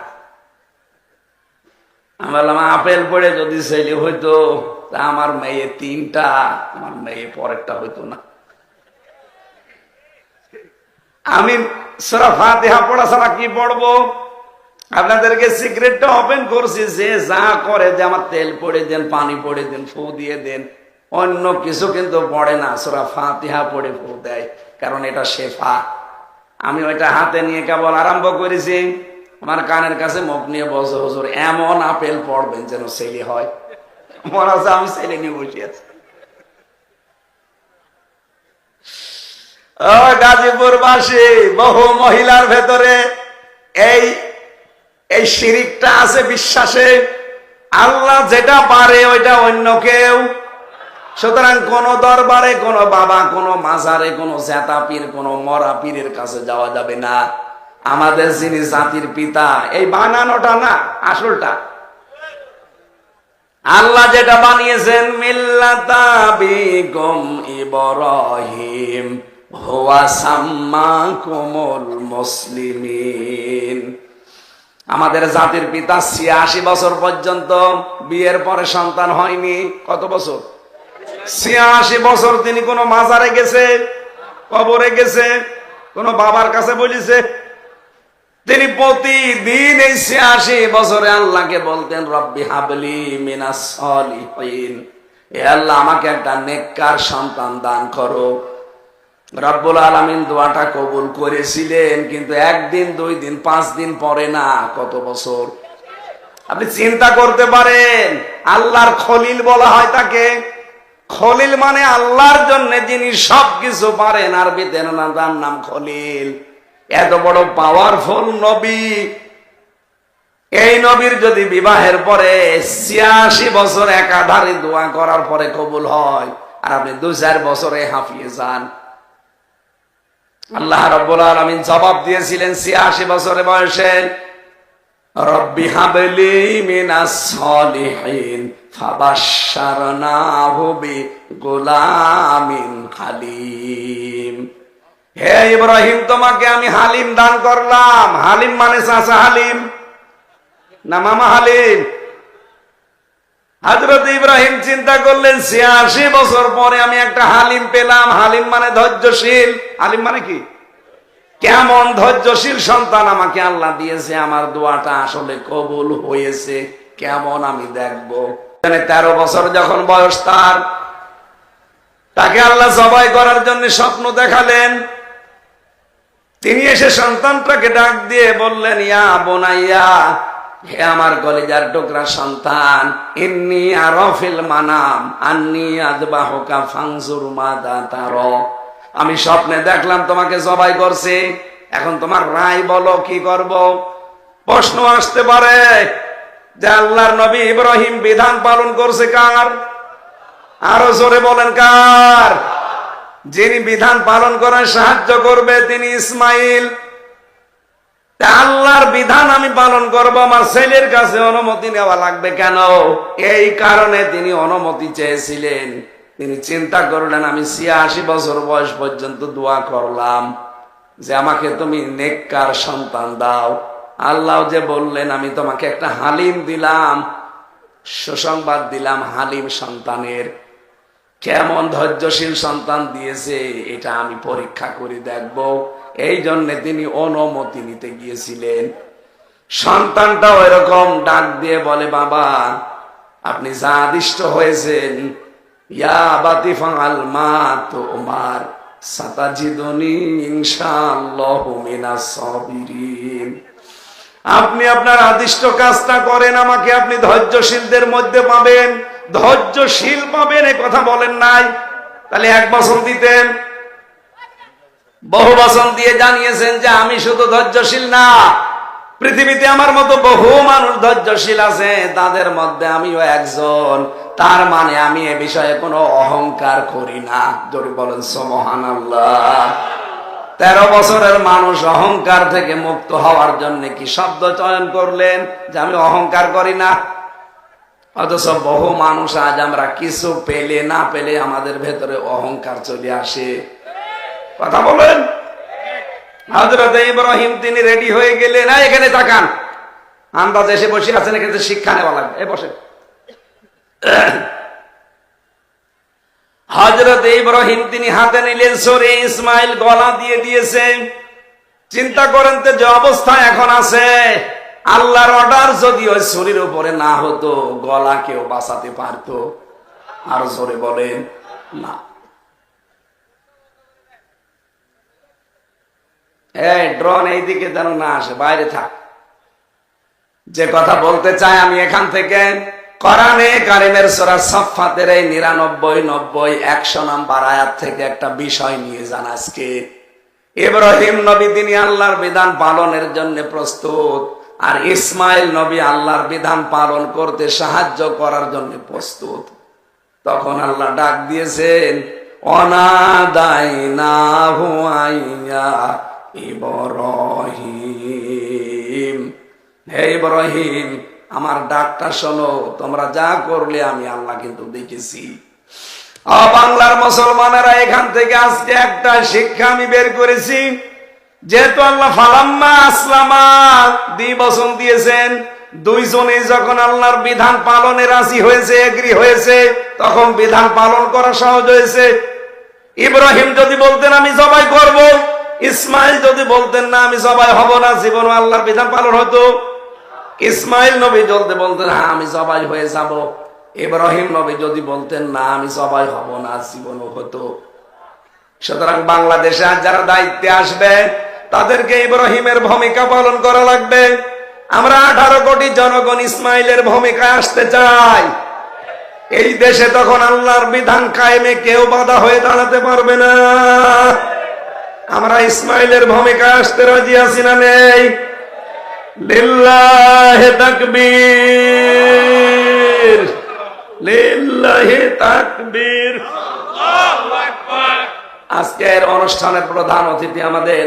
আমি বললাম, আপেল পড়ে যদি ছেলে হইতো তা আমার মেয়ে 3টা, আমার মেয়ে পরেরটা হইতো না। আমি সূরা ফাতিহা পড়া ছাড়া কি পড়বো? আপনাদেরকে সিক্রেটটা ওপেন করছি, যে যা করে, যে আমার তেল পড়ে দেন, পানি পড়ে দেন, ফু দিয়ে দেন, অন্য কিছু কিন্তু পড়ে না, সূরা ফাতিহা পড়ে ফু দেয়, কারণ এটা শেফা। আমি ওইটা হাতে নিয়ে কেবল আরম্ভ করেছি, আমার কানের কাছে মুখ নিয়ে বলছে, হুজুর এমন আপেল পড়বেন যেন ছেলে হয়। মনে হচ্ছে আমি ছেলে নিয়ে বসে আছি। গাজীপুরবাসী, বহু মহিলার ভেতরে এই শিরিকটা আছে বিশ্বাসে। আল্লাহ যেটা পারে ওইটা অন্য কেউ। সুতরাং কোন দরবারে, কোন বাবা, কোন মাজারে, কোন জেতা পীর, কোন মরা পীরের কাছে যাওয়া যাবে না। আমাদের যিনি জাতির পিতা, এই বানানোটা না, আসলটা আল্লাহ যেটা বানিয়েছেন, মিল্লাতা বিকুম ইব্রাহিম হুয়া সাম্মাকুমুল মুসলিমিন। আমাদের জাতির পিতা 86 বছর পর্যন্ত বিয়ের পরে সন্তান হয়নি। কত বছর? 86 বছর তিনি কোন মাজারে গেছে, কবরে গেছে, কোন বাবার কাছে বলেছে? তিনি প্রতিদিন এই 86 বছরে আল্লাহকে বলতেন, রব্বি হাবলি মিনাস সলিহিন, হে আল্লাহ আমাকে একটা নেককার সন্তান দান করো। রব্বুল আলামিন দোয়াটা কবুল করেছিলেন, কিন্তু 1 দিন 2 দিন 5 দিন পরে না, কত বছর? আপনি চিন্তা করতে পারেন, আল্লাহর খলিল বলা হয় তাকে। খলিল মানে আল্লাহর জন্য যিনি সবকিছু পারেন, আরবিতে তার নাম খলিল। এত বড় পাওয়ারফুল নবী, এই নবীর যদি বিবাহের পরে ৮৬ বছর একাধারে দোয়া করার পরে কবুল হয়, আর আপনি ২-৪ বছরে হাঁপিয়ে যান। আল্লাহ রাব্বুল আলামিন জবাব দিয়েছিলেন ৮৬ বছরে বয়সে, রব্বি হাবলি মিনাস সলিহিন ফাবাশশারনাহু বিগুলামিন হালিম। হে ইব্রাহিম, তোমাকে আমি হালিম দান করলাম। হালিম মানে চাচা হালিম না মামা হালিম। হযরত ইব্রাহিম চিন্তা করলেন ৮৬ বছর পরে আমি একটা হালিম পেলাম। হালিম মানে ধৈর্যশীল। হালিম মানে কি? কেমন ধৈর্যশীল সন্তান আমাকে আল্লাহ দিয়েছে, আমার দোয়াটা আসলে কবুল হয়েছে কেমন আমি দেখব। ১৩ বছর যখন বয়স তাকে আল্লাহ জবাই করার জন্য স্বপ্ন দেখালেন। তিনি এসে সন্তানটাকে ডাক দিয়ে বললেন, ইয়া বোনাইয়া, হে আমার কলিজার টুকরা সন্তান, ইন্নী আরা ফিল মানাম আন্নী আযবাহুকা ফানজুর মাযা তারা। আমি স্বপ্নে দেখলাম তোমাকে জবাই করছে, এখন তোমার রায় বলো কি করব। প্রশ্ন আসতে পারে যে আল্লাহর নবী ইব্রাহিম বিধান পালন করছে কার? আরো জোরে বলেন কার? যিনি বিধান পালন করার সাহায্য করবে তিনি ইসমাইল। আল্লাহর বিধান আমি পালন করব, আমার ছেলের কাছে অনুমতি নেওয়া লাগবে কেন? এই কারণে তিনি অনুমতি চেয়েছিলেন। তিনি চিন্তা করলেন, আমি ৮৬ বছর বয়স পর্যন্ত দোয়া করলাম যে আমাকে তুমি নেককার সন্তান দাও। আল্লাহ যে বললেন আমি তোমাকে একটা হালিম দিলাম, সুসংবাদ দিলাম হালিম সন্তানের। কেমন ধৈর্যশীল সন্তান দিয়েছে এটা আমি পরীক্ষা করে দেখব। এই জন্য তিনি অনুমতি নিতে গিয়েছিলেন। সন্তানটাও এরকম ডাক দিয়ে বলে, বাবা আপনি যা আদিষ্ট হয়েছেন, ইয়া বাতি ফাআল মা তুমার সাতাজিদুনি ইনশাআল্লাহু মিনাস সাবিরিন। আপনি আপনার আদিষ্ট কাজটা করেন, আমাকে আপনি ধৈর্যশীলদের মধ্যে পাবেন, ধৈর্যশীল পাবেন। এ কথা বলেন নাই? তাহলে ১ বছর দিতেন, বহু বছর দিয়ে জানিয়েছেন যে আমি শুধু ধৈর্যশীল না, পৃথিবীতে আমার মতো বহু মানুষ ধৈর্যশীল আছে, তাদের মধ্যে আমিও একজন। তার মানে আমি এ বিষয়ে কোনো অহংকার করি না। জোরে বলেন সুবহানাল্লাহ। ১৩ বছরের মানুষ অহংকার থেকে মুক্ত হওয়ার জন্য কি শব্দ চয়ন করলেন যে আমি অহংকার করি না। অথচ বহু মানুষ আজ আমরা কিছু পেলে না পেলে আমাদের ভেতরে অহংকার চলে আসে। কথা বলেন। হযরত ইব্রাহিম তিনি রেডি হয়ে গেলেন। না এখানে তাকান, আন্দাজ এসে বসে আছেন, এখানে শিক্ষা নেওয়া লাগবে। এ বসে। হযরত ইব্রাহিম তিনি হাতে নিলেন ছুরি, ইসমাইল গলা দিয়ে দিয়েছে। চিন্তা করেন তো যে অবস্থা এখন আছে, আল্লাহর অর্ডার যদি ওই ছুরির উপরে না হতো গলা কেউ বাঁচাতে পারতো? আর জোরে বলেন না। এই ড্রোন এইদিকে যেন না আসে, বাইরে থাক। যে কথা বলতে চাই আমি এখান থেকে, কোরআনে কারিমের সূরা সাফফাতের এই ৯৯, ৯০, ১০০ নাম্বার আয়াত থেকে একটা বিষয় নিয়ে যান আজকে। ইব্রাহিম নবী তিনি আল্লাহর বিধান পালনের জন্য প্রস্তুত, আর ইসমাইল নবী আল্লাহর বিধান পালন করতে সাহায্য করার জন্য প্রস্তুত। তখন আল্লাহ ডাক দিয়েছেন, অনাদাইনাহু আইয়া ইব্রাহিম। হে ইব্রাহিম, আমার ডাকটা শোনো, তোমরা যা করলে আমি আল্লাহ কিন্তু দেখেছি। বাংলার মুসলমানেরা, এখান থেকে আজকে একটা শিক্ষা আমি বের করেছি। যেহেতু আল্লাহ ফালাম্মা আসলামা দ্বিবচন দিয়েছেন, দুইজনে যখন আল্লাহর বিধান পালনে রাজি হয়েছে, এগ্রি হয়েছে, তখন বিধান পালন করা সহজ হয়েছে। ইব্রাহিম যদি বলতেন আমি জবাই করব, ইসমাইল যদি বলতেন না আমি জবাই হব না, জীবন আল্লাহর বিধান পালন হতো। ইসমাইল নবী যদি বলতেন হ্যাঁ আমি জবাই হয়ে যাব, ইব্রাহিম নবী যদি বলতেন না আমি জবাই হব না, জীবনও হতো। সুতরাং বাংলাদেশে আজ যারা দায়িত্বে আসবে তাদেরকে ইব্রাহিমের ভূমিকা পালন করা লাগবে। আমরা 18 কোটি জনগণ ইসমাইলের ভূমিকায় আসতে চাই। এই দেশে তখন আল্লাহর বিধান কায়েমে কেউ বাধা হয়ে দাঁড়াতে পারবে না। আমরা ইসমাইলের ভূমিকায় আসতে রাজি আছি না নেই? লিল্লাহে তাকবীর, লিল্লাহে তাকবীর। আজকের অনুষ্ঠানের প্রধান অতিথি আমাদের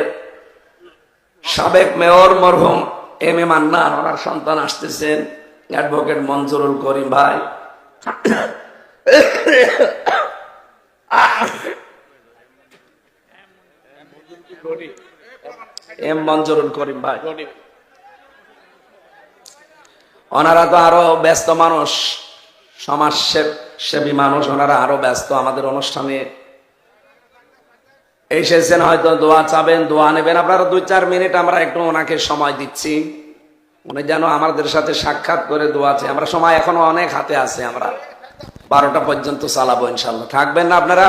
সাবেক মেয়র মরহুম এম এ মান্নান, ওনার সন্তান আসতেছেন অ্যাডভোকেট মঞ্জুরুল করিম ভাই। এম মঞ্জুরুল করিম ভাই, ওনারা তো আরো ব্যস্ত মানুষ, সমাজ সেবী মানুষ, ওনারা আরো ব্যস্ত। আমাদের অনুষ্ঠানে এসেছেন, হয়তো দোয়া চাবেন, দোয়া নেবেন। আপনারা 2-4 মিনিট আমরা একটু ওনাকে সময় দিচ্ছি, উনি যেন আমাদের সাথে সাক্ষাৎ করে দোয়া চাই। আমরা সময় এখনো অনেক হাতে আছে, আমরা 12টা পর্যন্ত চালাবো ইনশাল্লাহ। থাকবেন না আপনারা?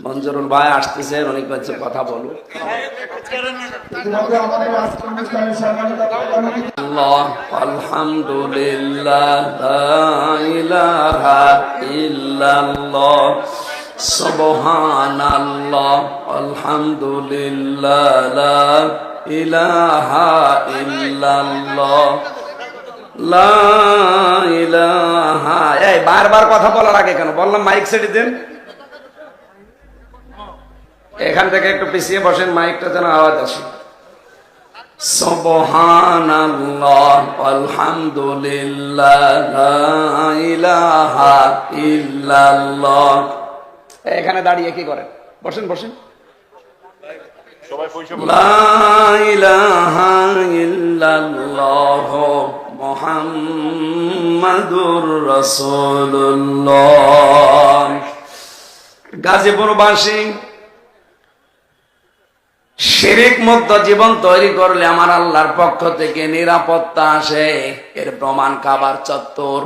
মঞ্জুরুল ভাই আসতেছেন, উনি কিছু কথা বলুন। আলহামদুলিল্লাহ, লা ইলাহা ইল্লাল্লাহ, সুবহানাল্লাহ, আলহামদুলিল্লাহ, লা ইলাহা ইল্লাল্লাহ, লা ইলাহা। এই বারবার কথা বলার আগে কেন বললাম মাইক ছেড়ে দেন? এখান থেকে একটু পিছিয়ে বসেন, মাইকটা যেন আওয়াজ আসে। সুবহানাল্লাহ, আলহামদুলিল্লাহ, লা ইলাহা ইল্লাল্লাহ। এখানে দাঁড়িয়ে কি করেন? বসেন বসেন। লা ইলাহা ইল্লাল্লাহ মুহাম্মাদুর রাসূলুল্লাহ। গাজীপুরবাসী, শিরিক মুক্ত জীবন তৈরি করলে আমার আল্লাহর পক্ষ থেকে নিরাপত্তা আসে। এর প্রমাণ কাবার চত্বর।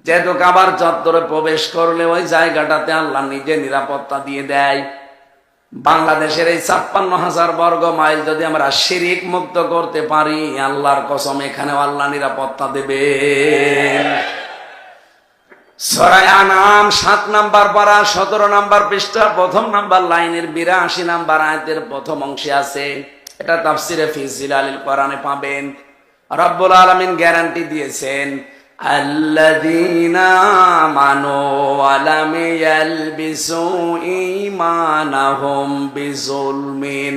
যেহেতু কাবার চত্বরে প্রবেশ করলে ওই জায়গাটাতে আল্লাহ নিজে নিরাপত্তা দিয়ে দেয়। বাংলাদেশের এই 56,000 বর্গ মাইল যদি আমরা শিরিক মুক্ত করতে পারি, আল্লাহর কসম এখানেও আল্লাহ নিরাপত্তা দেবে। সূরা আনাম 7 নাম্বার পারা 17 নাম্বার পৃষ্ঠা 1ম নাম্বার লাইনের 82 নাম্বার আয়াতের প্রথম অংশে আছে। এটা তাফসিরে ফি জিলালিল কোরআনে পাবেন। রব্বুল আলামিন গ্যারান্টি দিয়েছেন, আল্লাযীনা আমানু ওয়া লাম ইয়ালবিসু ঈমানাহুম বিযুলমিন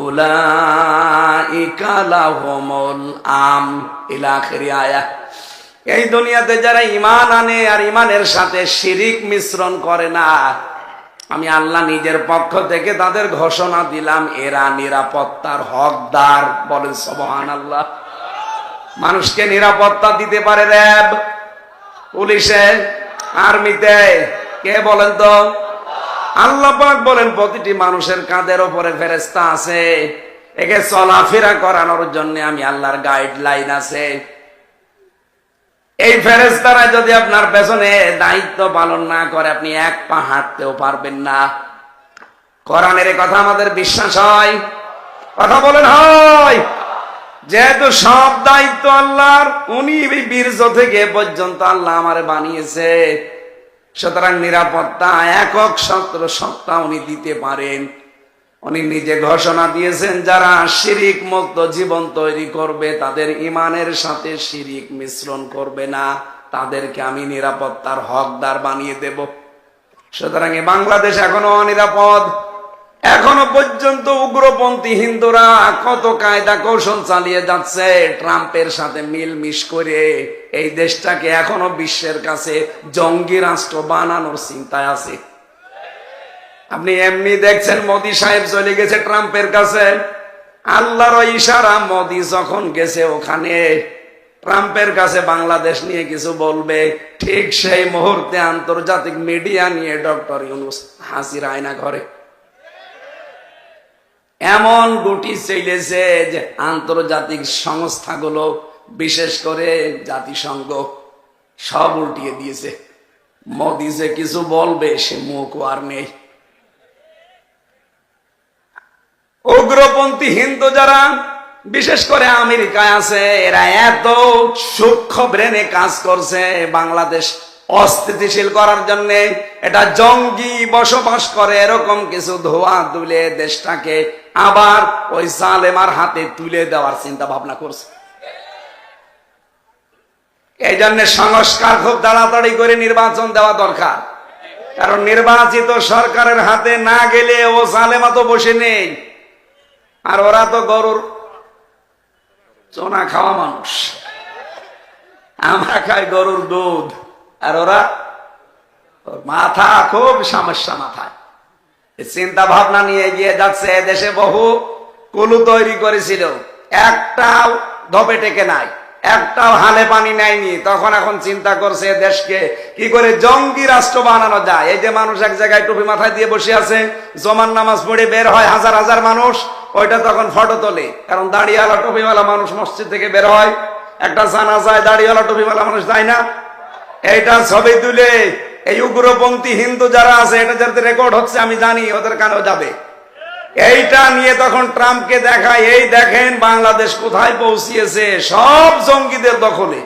উলাইকা লাহুমুল আমন, ইলা আখির আয়াত। এই দুনিয়াতে যারা ঈমান আনে আর ঈমানের সাথে শিরিক মিশ্রণ করে না, আমি আল্লাহ নিজের পক্ষ থেকে তাদের ঘোষণা দিলাম, এরা নিরাপত্তার হকদার। বলেন সুবহানাল্লাহ। মানুষকে নিরাপত্তা দিতে পারে র‍্যাব, পুলিশে, আর্মিতে, কে বলেন তো? আল্লাহ পাক বলেন, প্রতিটি মানুষের কাঁধের উপরে ফেরেশতা আছে, একে চলাফেরা করানোর জন্য আমি আল্লাহর গাইডলাইন আছে। এই ফেরেশতারা যদি আপনার পেছনে দায়িত্ব পালন না করে, আপনি এক পা হাঁটতেও পারবেন না। কোরআনের কথা আমাদের বিশ্বাস হয়? কথা বলেন হয়? যেহেতু সব দায়িত্ব আল্লাহর, উনি বীর্য থেকে পর্যন্ত আল্লাহ আমারে বানিয়েছে, সুতরাং নিরাপত্তা একক সত্তা উনি দিতে পারেন। উনি নিজে ঘোষণা দিয়েছেন, যারা শিরিক মুক্ত জীবন তৈরি করবে, তাদের ঈমানের সাথে শিরিক মিশ্রণ করবে না, তাদেরকে আমি নিরাপত্তার হকদার বানিয়ে দেব। সুতরাং বাংলাদেশ এখনো অনিরাপদ। এখনো পর্যন্ত উগ্রপন্থী হিন্দুরা কত কায়দা কৌশল চালিয়ে যাচ্ছে ট্রাম্পের সাথে মিলমিশ করে। এই দেশটাকে এখনো বিশ্বের কাছে জঙ্গি রাষ্ট্র বানানোর চিন্তায় আছে। আপনি এমনি দেখছেন মোদি সাহেব চলে গেছে ট্রাম্পের কাছে, আল্লাহর ইশারা। মোদি যখন গেছে ওখানে ট্রাম্পের কাছে বাংলাদেশ নিয়ে কিছু বলবে, ঠিক সেই মুহূর্তে আন্তর্জাতিক মিডিয়া নিয়ে ডক্টর ইউনূস হাসির আয়না ঘরে। এমন গুটি চলেছে যে আন্তর্জাতিক সংস্থাগুলো, বিশেষ করে জাতিসংঘ, সব উল্টিয়ে দিয়েছে। মোদি যে কিছু বলবে সে মুখ আর নেই। উগ্রপন্থী হিন্দু যারা, বিশেষ করে আমেরিকায় আছে, এরা এত সূক্ষ্ম ব্রেনে কাজ করছে বাংলাদেশ অস্থিতিশীল করার জন্য। এটা জঙ্গি বসবাস করে এরকম কিছু ধোয়া তুলে দেশটাকে আবার ওই জালেমার হাতে তুলে দেওয়ার চিন্তা ভাবনা করছে। এই জন্য সংস্কার খুব তাড়াতাড়ি করে নির্বাচন দেওয়া দরকার, কারণ নির্বাচিত সরকারের হাতে না গেলে ও জালেমা তো বসে নেই। আর ওরা তো গরুর চোনা খাওয়া মানুষ, আমরা খাই গরুর দুধ, আর ওরা মাথা খুব সমস্যা মাথায়। চিন্তা ভাবনা নিয়ে এগিয়ে যাচ্ছে। দেশে বহু কুলু তৈরি করেছিল, একটাও ধপে টেকে নাই, একটাও হালে পানি নেয়নি। তখন এখন চিন্তা করছে দেশকে কি করে জঙ্গি রাষ্ট্র বানানো যায়। এই যে মানুষ এক জায়গায় টুপি মাথায় দিয়ে বসে আছে, জমান নামাজ পড়ে বের হয় হাজার হাজার মানুষ, ওইটা তখন ফটো তোলে, কারণ দাড়িওয়ালা টুপিওয়ালা মানুষ মসজিদ থেকে বের হয়। একটা জানাজায় দাড়িওয়ালা টুপিওয়ালা মানুষ যায় না, এইটা ছবি তুলে এই উগ্রপন্থী হিন্দু যারা আছে, এটা যাতে রেকর্ড হচ্ছে আমি জানি, ওদের কানেও যাবে। এইটা নিয়ে তখন ট্রাম্পকে দেখায়, এই দেখেন বাংলাদেশ কোথায় পৌঁছিয়েছে, সব জঙ্গিদের দখলে।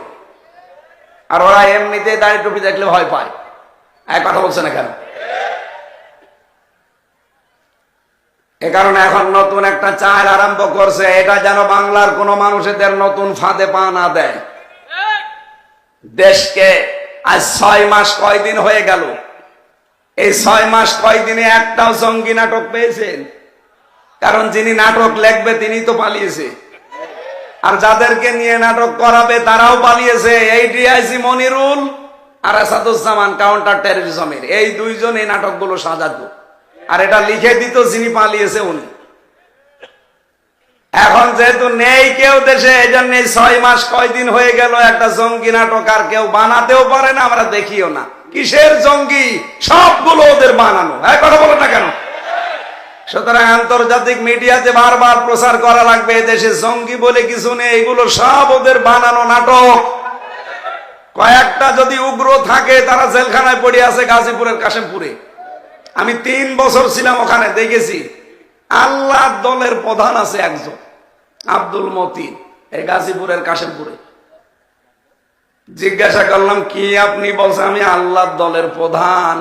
আর ওরা এমনিতে দাড়ি টুপি দেখলে ভয় পায়। এক কথা বলছে না কেন? এ কারণে এখন নতুন একটা চাল আরম্ভ করছে, এটা যেন বাংলার কোন মানুষদের নতুন ফাঁদে পা না দেয়। দেশকে আজ 6 মাস কয়দিন হয়ে গেল, এই 6 মাস কয়দিনে একটাও জঙ্গি নাটক পেয়েছেন? কারণ যিনি নাটক লিখবে তিনি তো পালিয়েছে, আর যাদেরকে নিয়ে নাটক করাবে তারাও পালিয়েছে। এই ডিআইজি মনিরুল আর আসাদুজ্জামান কাউন্টার টেররিজমের এই দুইজন এই নাটকগুলো সাজাতো, আর এটা লিখে দিত যিনি পালিয়েছে উনি। এখন যেহেতু নেই কেউ দেশে, এই জন্য 6 মাস কয়দিন হয়ে গেল একটা জঙ্গি নাটক আর কেউ বানাতেও পারে না, আমরা দেখিও না। কিসের জঙ্গি? সবগুলো ওদের বানানো। এক কথা বলো না কেন? সুতরাং আন্তর্জাতিক মিডিয়াতে বারবার প্রচার করা লাগবে দেশে জঙ্গি বলে কিছু নেই, এগুলো সব ওদের বানানো নাটক। কয়েকটা যদি উগ্র থাকে তারা জেলখানায় পড়ে আছে গাজীপুরের কাশেমপুরে। আমি 3 বছর ছিলাম ওখানে, দেখেছি। আল্লাহ দলের প্রধান আছে একজন, আব্দুল মতিন, এই গাজীপুরের কাশেমপুরে। জিজ্ঞাসা করলাম কি আপনি? বলছে আমি আল্লাহ দলের প্রধান।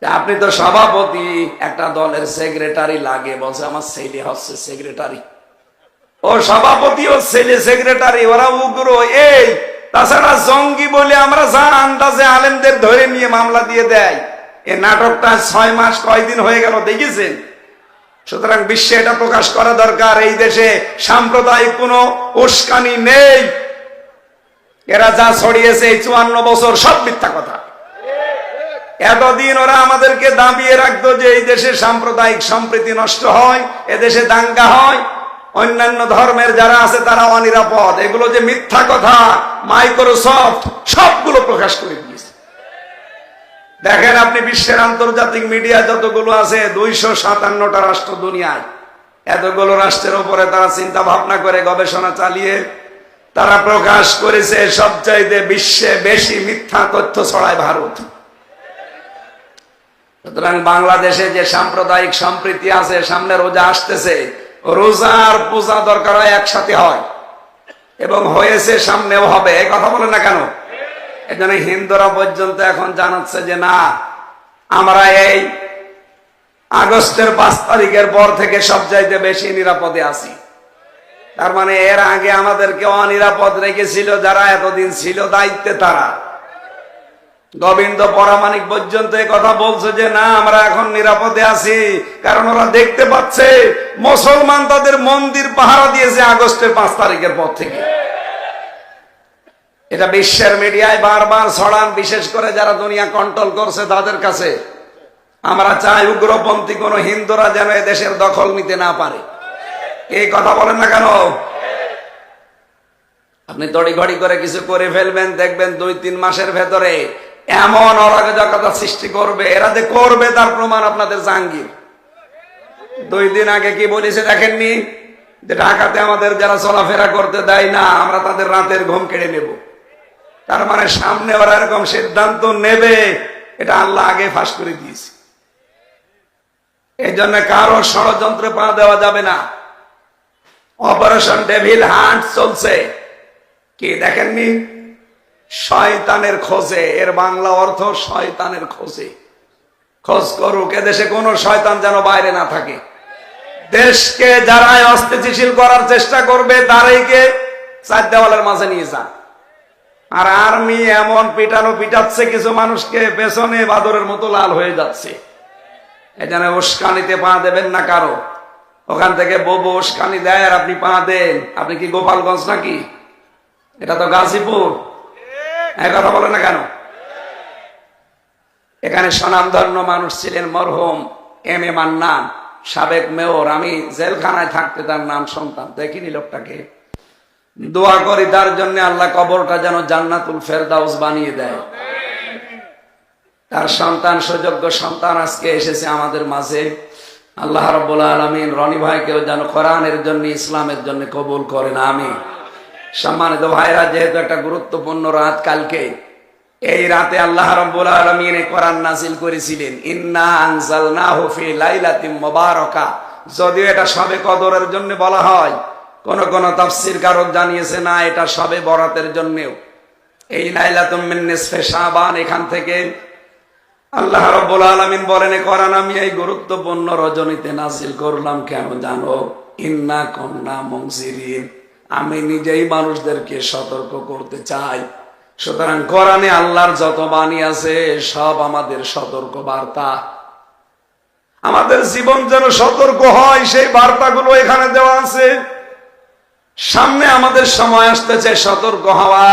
আপনি তো সভাপতি, একটা দলের সেক্রেটারি লাগে। বলছে আমার ছেলে হচ্ছে সেক্রেটারি। ও সভাপতি ও ছেলে সেক্রেটারি, ওরা উগ্র। এই তাছাড়া জঙ্গি বলে আমরা যা আন্দাজে আলেমদের ধরে নিয়ে মামলা দিয়ে দেয়। এই নাটকটা 6 মাস কয়দিন হয়ে গেল, দেখেছেন? সুতরাং বিশ্বে এটা প্রকাশ করা দরকার, এই দেশে সাম্প্রদায়িক কোনো উস্কানি নেই। এরা যা ছড়িয়েছে এই 54 বছর সব মিথ্যা কথা। এতদিন ওরা আমাদেরকে দাবিয়ে রাখতো যে এই দেশে সাম্প্রদায়িক সম্প্রীতি নষ্ট হয়, এদেশে দাঙ্গা হয়, অন্যান্য ধর্মের যারা আছে তারা অনিরাপদ। এগুলো যে মিথ্যা কথা মাইক্রোসফট সবগুলো প্রকাশ করে দিয়েছে। দেখেন আপনি বিশ্বের আন্তর্জাতিক মিডিয়া যতগুলো আছে, 257টা রাষ্ট্র দুনিয়ায়, এতগুলো রাষ্ট্রের উপরে তারা চিন্তা ভাবনা করে গবেষণা চালিয়ে তারা প্রকাশ করেছে সবচাইতে বিশ্বে বেশি মিথ্যা তথ্য ছড়ায় ভারত। সুতরাং বাংলাদেশে যে সাম্প্রদায়িক সম্প্রীতি আছে, সামনে রোজা আসতেছে, রোজা আর পূজা দরকার হয় একসাথে হয়, এবং হয়েছে, সামনেও হবে। এই কথা বলে না কেন? এজন্য হিন্দুরা পর্যন্ত এখন জানাচ্ছে যে না, আমরা এই আগস্টের 5 তারিখের পর থেকে সবচাইতে বেশি নিরাপদে আছি। তার মানে এর আগে আমাদেরকে অনিরাপদ রেখেছিল যারা এতদিন ছিল দায়িত্বে, তারা। গোবিন্দ পরামানিক পর্যন্ত কথা বলছে যে না, আমরা এখন নিরাপদে আছি, কারণ ওরা দেখতে পাচ্ছে মুসলমান তাদের মন্দির পাহারা দিয়েছে আগস্টের 5 তারিখের পর থেকে। এটা বিশ্বের মিডিয়ায় বারবার ছড়ান, বিশেষ করে যারা দুনিয়া কন্ট্রোল করছে তাদের কাছে। আমরা চাই উগ্রপন্থী কোন হিন্দুরা যেন দেশের দখল নিতে না পারে। এই কথা বলেন না কেন? আপনি তড়িঘড়ি করে কিছু করে ফেলবেন, দেখবেন 2-3 মাসের ভেতরে এমন অরাজকতা সৃষ্টি করবে। এরা যে করবে তার প্রমাণ আপনাদের জাহাঙ্গীর 2 দিন আগে কি বলেছে দেখেননি? যে ঢাকাতে আমাদের যারা চলাফেরা করতে দেয় না, আমরা তাদের রাতের ঘুম কেড়ে নেব। তার মানে সামনে ওরা এরকম সিদ্ধান্ত নেবে, এটা আল্লাহ আগে ফাঁস করে দিয়েছে। এই জন্য কারো ষড়যন্ত্রে পা দেওয়া যাবে না। অপারেশন ডেভিল হান্ট চলছে, কি দেখেননি? শয়তানের খোঁজে, এর বাংলা অর্থ শয়তানের খোঁজে। খোঁজ করুক, এদেশে কোন শয়তান যেন বাইরে না থাকে। দেশকে যারা অস্থিতিশীল করার চেষ্টা করবে তারাইকে চার দেওয়ালের মাঝে নিয়ে যান। আর আর্মি এমন পিটানো পিটাচ্ছে, কিছু মানুষকে পেছনে বাদরের মতো লাল হয়ে যাচ্ছে। এখানে উস্কানিতে পা দেবেন না কারো। ওখান থেকে ববু উস্কানি দেয় আর আপনি পা দেন। আপনি কি গোপালগঞ্জ নাকি? এটা তো গাজীপুর। এক কথা বলে না কেন? এখানে স্বনামধন্য মানুষ ছিলেন মরহুম এম এ মান্নান, সাবেক মেয়র। আমি জেলখানায় থাকতে তার নাম শুনতাম, দেখিনি লোকটাকে। দোয়া করি তার জন্য, আল্লাহ কবরটা যেন জান্নাতুল ফেরদাউস বানিয়ে দেয়। তার সন্তান, সুযোগ্য সন্তান আজকে এসেছে আমাদের মাঝে। আল্লাহ রাব্বুল আলামিন রনি ভাইকেও যেন কোরআনের জন্য, ইসলামের জন্য কবুল করেন, আমিন। সম্মানিত ভাইরা, যেহেতু একটা গুরুত্বপূর্ণ রাত কালকে, এই রাতে আল্লাহ রাব্বুল আলামিন কোরআন নাযিল করেছিলেন, ইন্না আনজালনাহু ফি লাইলাতিন মুবারাকা। যদিও এটা শবে কদরের জন্য বলা হয়, কোন কোন তাফসীরকারক জানিয়েছে না, এটা শবে বরাতের জন্যও। এই লাইলাতুম মিন নিসফে শাবান, এখান থেকে আল্লাহ রাব্বুল আলামিন বলেন, কোরআন আমি এই গুরুত্বপূর্ণ রজনীতে নাযিল করলাম। কেন জানো? ইন্না কুন্না মুনজিরিন, আমি নিজেই মানুষদেরকে সতর্ক করতে চাই। সুতরাং কোরআনে আল্লাহর যত বাণী আছে সব আমাদের সতর্ক বার্তা। আমাদের জীবন যেন সতর্ক হয়, সেই বার্তাগুলো এখানে দেওয়া আছে। সামনে আমাদের সময় আসতেছে সতর্ক হওয়া।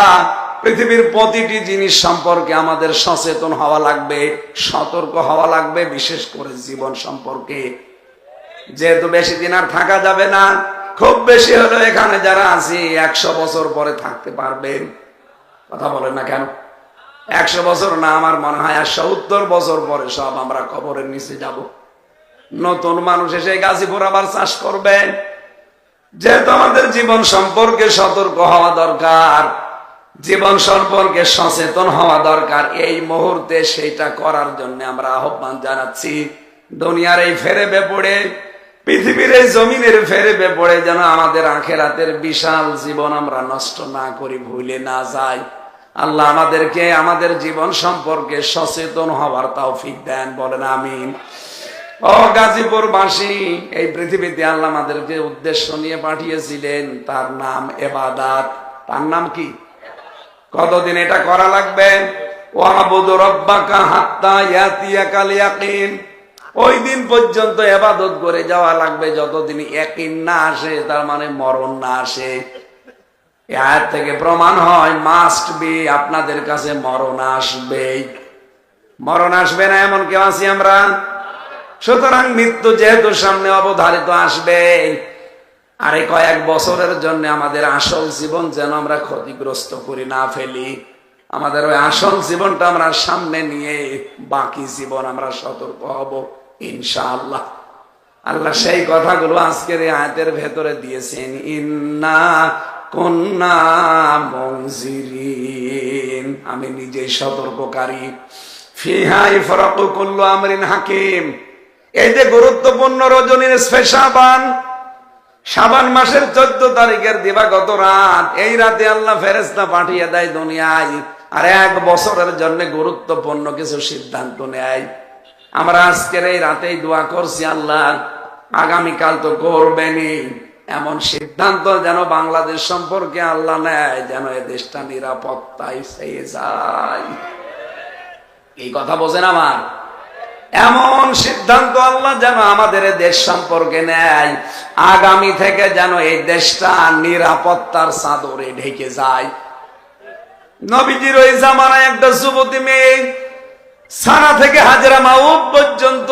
পৃথিবীর প্রতিটি জিনিস সম্পর্কে আমাদের সচেতন হওয়া লাগবে, সতর্ক হওয়া লাগবে, বিশেষ করে জীবন সম্পর্কে। যেহেতু বেশি দিন আর থাকা যাবে না, খুব বেশি হলো এখানে যারা আছি 100 বছর পরে থাকতে পারবেন। কথা বলেন না কেন? 100 বছর না, আমার মনে হয় 70 বছর পরে সব আমরা কবরের নিচে যাব। নতুন মানুষ এসে গাজীপুর আবার চাষ করবেন। যেহেতু আমাদের জীবন সম্পর্কে সতর্ক হওয়া দরকার, জীবন সম্পর্কে সচেতন হওয়া দরকার, এই মুহূর্তে সেইটা করার জন্য আমরা আহ্বান জানাচ্ছি। দুনিয়ার এই ফেরেবে পড়ে, পৃথিবীর এই জমিনের ফেরেবে পড়ে যেন আমাদের আখিরাতের বিশাল জীবন আমরা নষ্ট না করি, ভুলে না যাই। আল্লাহ আমাদেরকে আমাদের জীবন সম্পর্কে সচেতন হওয়ার তৌফিক দেন, বলেন আমিন। ও গাজীপুরবাসী, এই পৃথিবীতে আল্লাহ আমাদেরকে উদ্দেশ্য নিয়ে পাঠিয়েছিলেন, তার নাম ইবাদত। তার নাম কি? কতদিন এটা করা লাগবে? ওয়াবুদু রাব্বাকা হাত্তা ইয়াতিয়াকাল ইয়াকিন। ওই দিন পর্যন্ত ইবাদত করে যাওয়া লাগবে যতদিন ইয়াকিন না আসে, তার মানে মরণ না আসে। এই আয়াত থেকে প্রমাণ হয় মাস্ট বি, আপনাদের কাছে মরণ আসবে। মরণ আসবে না এমন কেউ আছি আমরা? সুতরাং মৃত্যু যেহেতু সামনে অবধারিত আসবে, আর এই কয়েক বছরের জন্য আমাদের আসল জীবন যেন আমরা ক্ষতিগ্রস্ত করি না ফেলি। আমাদের ওই আসল জীবনটা আমরা সামনে নিয়ে বাকি জীবন আমরা সতর্ক হব ইনশাআল্লাহ। আল্লাহ সেই কথাগুলো আজকের এই আয়াতের ভেতরে দিয়েছেন, ইন্না কুন্না মুনজিরিন, আমি নিজেই সতর্ককারী। ফিহা ইফরাকু কুল্লু আমরিন হাকিম। এই যে গুরুত্বপূর্ণ রজনীর শাবান, শাবান মাসের 14 তারিখের দিবাগত রাত, এই রাতে আল্লাহ ফেরেশতা পাঠিয়ে দেয় দুনিয়ায়, আর 1 বছরের জন্য গুরুত্বপূর্ণ কিছু সিদ্ধান্ত নেয়। আমরা আজকের এই রাতেই দোয়া করছি, আল্লাহ আগামীকাল তো করবেনই, এমন সিদ্ধান্ত যেন বাংলাদেশ সম্পর্কে আল্লাহ নেয়, যেন এ দেশটা নিরাপত্তায় পেয়ে যায়। এই কথা বোঝেন আমার? এমন সিদ্ধান্ত আল্লাহ যেন আমাদের দেশ সম্পর্কে নেয়, আগামী থেকে যেন এই দেশটা নিরাপত্তার চাদরে ঢেকে যায়। নবীজির ওই জামানায় একটা যুবতী মেয়ে সানা থেকে হাজরা মাউদ পর্যন্ত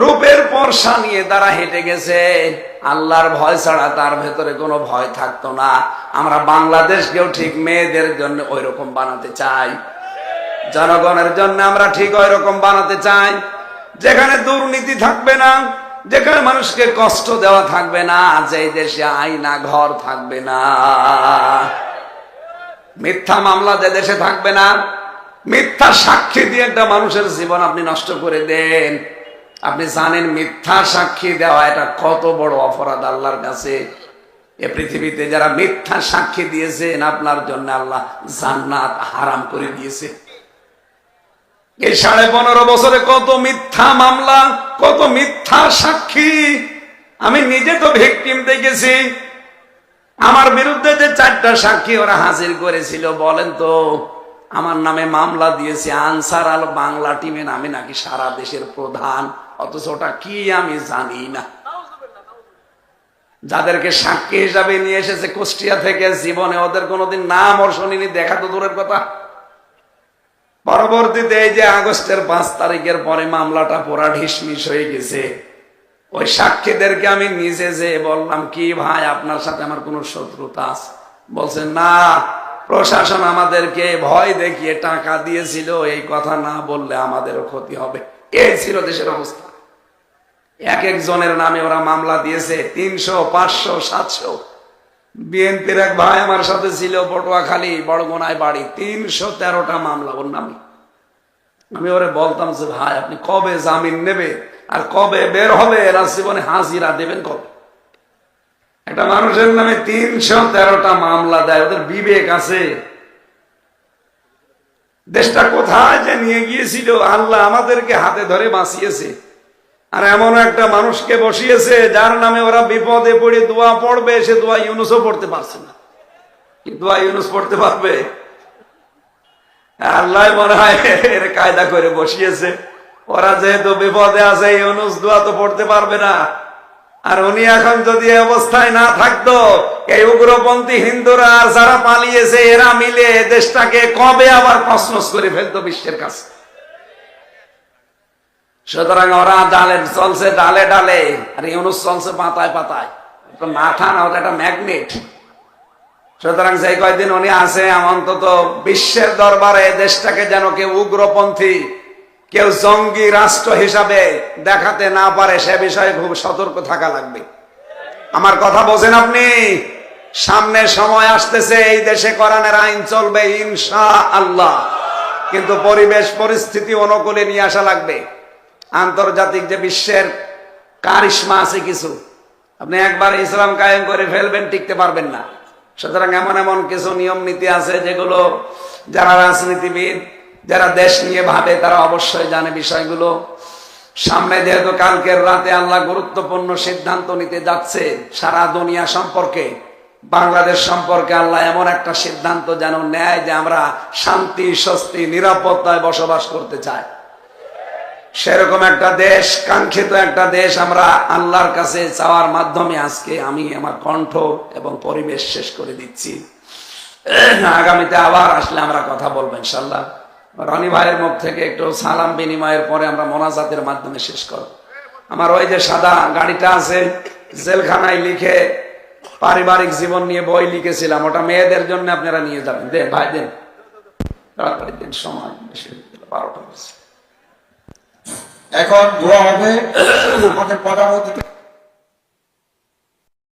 রূপের পরশা নিয়ে তারা হেঁটে গেছে। আল্লাহর ভয় ছাড়া তার ভেতরে কোনো ভয় থাকতো না। আমরা বাংলাদেশকেও ঠিক মেয়েদের জন্য ওই রকম বানাতে চাই, জনগণের জন্য আমরা ঠিক ওই রকম বানাতে চাই, যেখানে দুর্নীতি থাকবে না, যেখানে মানুষকে কষ্ট দেওয়া থাকবে না, যে দেশে আইনা ঘর থাকবে না, মিথ্যা মামলা যে দেশে থাকবে না, মিথ্যা সাক্ষী দিয়ে একটা মানুষের জীবন আপনি নষ্ট করে দেন। আপনি জানেন মিথ্যা সাক্ষী দেওয়া এটা কত বড় অপরাধ আল্লাহর কাছে। এ পৃথিবীতে যারা মিথ্যা সাক্ষী দিয়েছেন আপনার জন্য আল্লাহ জান্নাত হারাম করে দিয়েছে। এই 15.5 বছরে কত মিথ্যা মামলা, কত মিথ্যা সাক্ষী। আমি নিজে তো ভিকটিম দেখেছি। আমার বিরুদ্ধে যে 4টা সাক্ষী ওরা হাজির করেছিল, বলেন তো আমার নামে মামলা দিয়েছে আনসার আল বাংলা টিমের নামে নাকি সারা দেশের প্রধান, অথচ ওটা কি আমি জানি না। যাদেরকে সাক্ষী হিসাবে নিয়ে এসেছে কুষ্টিয়া থেকে, জীবনে ওদের কোনোদিন নাম ওর শুনিনি, দেখা তো দূরের কথা। পরবর্তীতে এই যে আগস্টের 5 তারিখের পরে মামলাটা পুরা ঢিসমিস হয়ে গেছে, ওই সাক্ষীদেরকে আমি নিজে যে বললাম, কি ভাই আপনার সাথে আমার কোন শত্রুতা আছে? বলছে না, প্রশাসন আমাদেরকে ভয় দেখিয়ে টাকা দিয়েছিল, এই কথা না বললে আমাদেরও ক্ষতি হবে। এই ছিল দেশের অবস্থা। এক একজনের নামে ওরা মামলা দিয়েছে 300, 500, 700। বিএনপির এক ভাই আমার সাথে ছিল, পটুয়াখালী বড়গোনায় বাড়ি, 313টা মামলা ওর নামে। আমি ওরে বলতাম যে ভাই আপনি কবে জামিন নেবে আর কবে বের হবে, এরা জীবনে হাজিরা দেবেন কবে? একটা মানুষের নামে 313টা মামলা দেয়, ওদের বিবেক আছে? দেশটা কোথায় যে নিয়ে গিয়েছিল, আল্লাহ আমাদেরকে হাতে ধরে বাঁচিয়েছে। আর এমন একটা মানুষকে বসিয়েছে যার নামে ওরা বিপদে পড়ে দোয়া পড়বে, সে দোয়া ইউনুসও পড়তে পারছে না। কি দোয়া ইউনুস পড়তে পারবে? আল্লাহ মনে হয় এর কায়দা করে বসিয়েছে। ওরা যেহেতু বিপদে আছে, ইউনুস দোয়া তো পড়তে পারবে না। আর উনি এখন যদি এই অবস্থায় না থাকতো, এই উগ্রপন্থী হিন্দুরা যারা পালিয়েছে এরা মিলে দেশটাকে কবে আবার কসমস করে ফেলতো বিশ্বের কাছে। সুতরাং ওরা ডালে চলছে, ডালে ডালে, আর ইউনুস চলছে পাতায় পাতায়। মাথা না, ওটা একটা ম্যাগনেট। সুতরাং যে কয়দিন উনি আছে, অন্তত বিশ্বের দরবারে দেশটাকে যেন কেউ উগ্রপন্থী, কেউ জঙ্গি রাষ্ট্র হিসাবে দেখাতে না পারে, সে বিষয়ে খুব সতর্ক থাকা লাগবে। আমার কথা বোঝেন আপনি? সামনে সময় আসতেছে, এই দেশে কোরআনের আইন চলবে ইনশাআল্লাহ, কিন্তু পরিবেশ পরিস্থিতি অনুকূলে নিয়ে আসা লাগবে। আন্তর্জাতিক যে বিশ্বের কারিশমা আছে কিছু, আপনি একবার ইসলাম কায়েম করে ফেলবেন, টিকতে পারবেন না। সুতরাং এমন এমন কিছু নিয়ম নীতি আছে যেগুলো যারা রাজনীতিবিদ, যারা দেশ নিয়ে ভাবে, তারা অবশ্যই জানে বিষয়গুলো। সামনে যেহেতু কালকের রাতে আল্লাহ গুরুত্বপূর্ণ সিদ্ধান্ত নিতে যাচ্ছে সারা দুনিয়া সম্পর্কে, বাংলাদেশ সম্পর্কে আল্লাহ এমন একটা সিদ্ধান্ত যেন নেয় যে আমরা শান্তি, স্বস্তি, নিরাপত্তায় বসবাস করতে চাই। সেরকম একটা দেশ, কাঙ্ক্ষিত একটা দেশ আমরা আল্লাহর কাছে চাওয়ার মাধ্যমে আজকে আমি আমার কণ্ঠ এবং পরিবেশ শেষ করে দিচ্ছি। আগামীতে আবার আসলে আমরা কথা বলবো ইনশাল্লাহ। রনি ভাইয়ের মুখ থেকে একটু সালাম বিনিময়ের পরে আমরা মোনাজাতের মাধ্যমে শেষ করব। আমার ওই যে সাদা গাড়িটা আছে, জেলখানায় লিখে পারিবারিক জীবন নিয়ে বই লিখেছিলাম, ওটা মেয়েদের জন্য আপনারা নিয়ে যাবেন। দেন ভাই, দেন, তাড়াতাড়ি দেন, সময় বেশি 12টা বাজে। এখন দোয়া হবে আমাদের প্রধানমন্ত্রী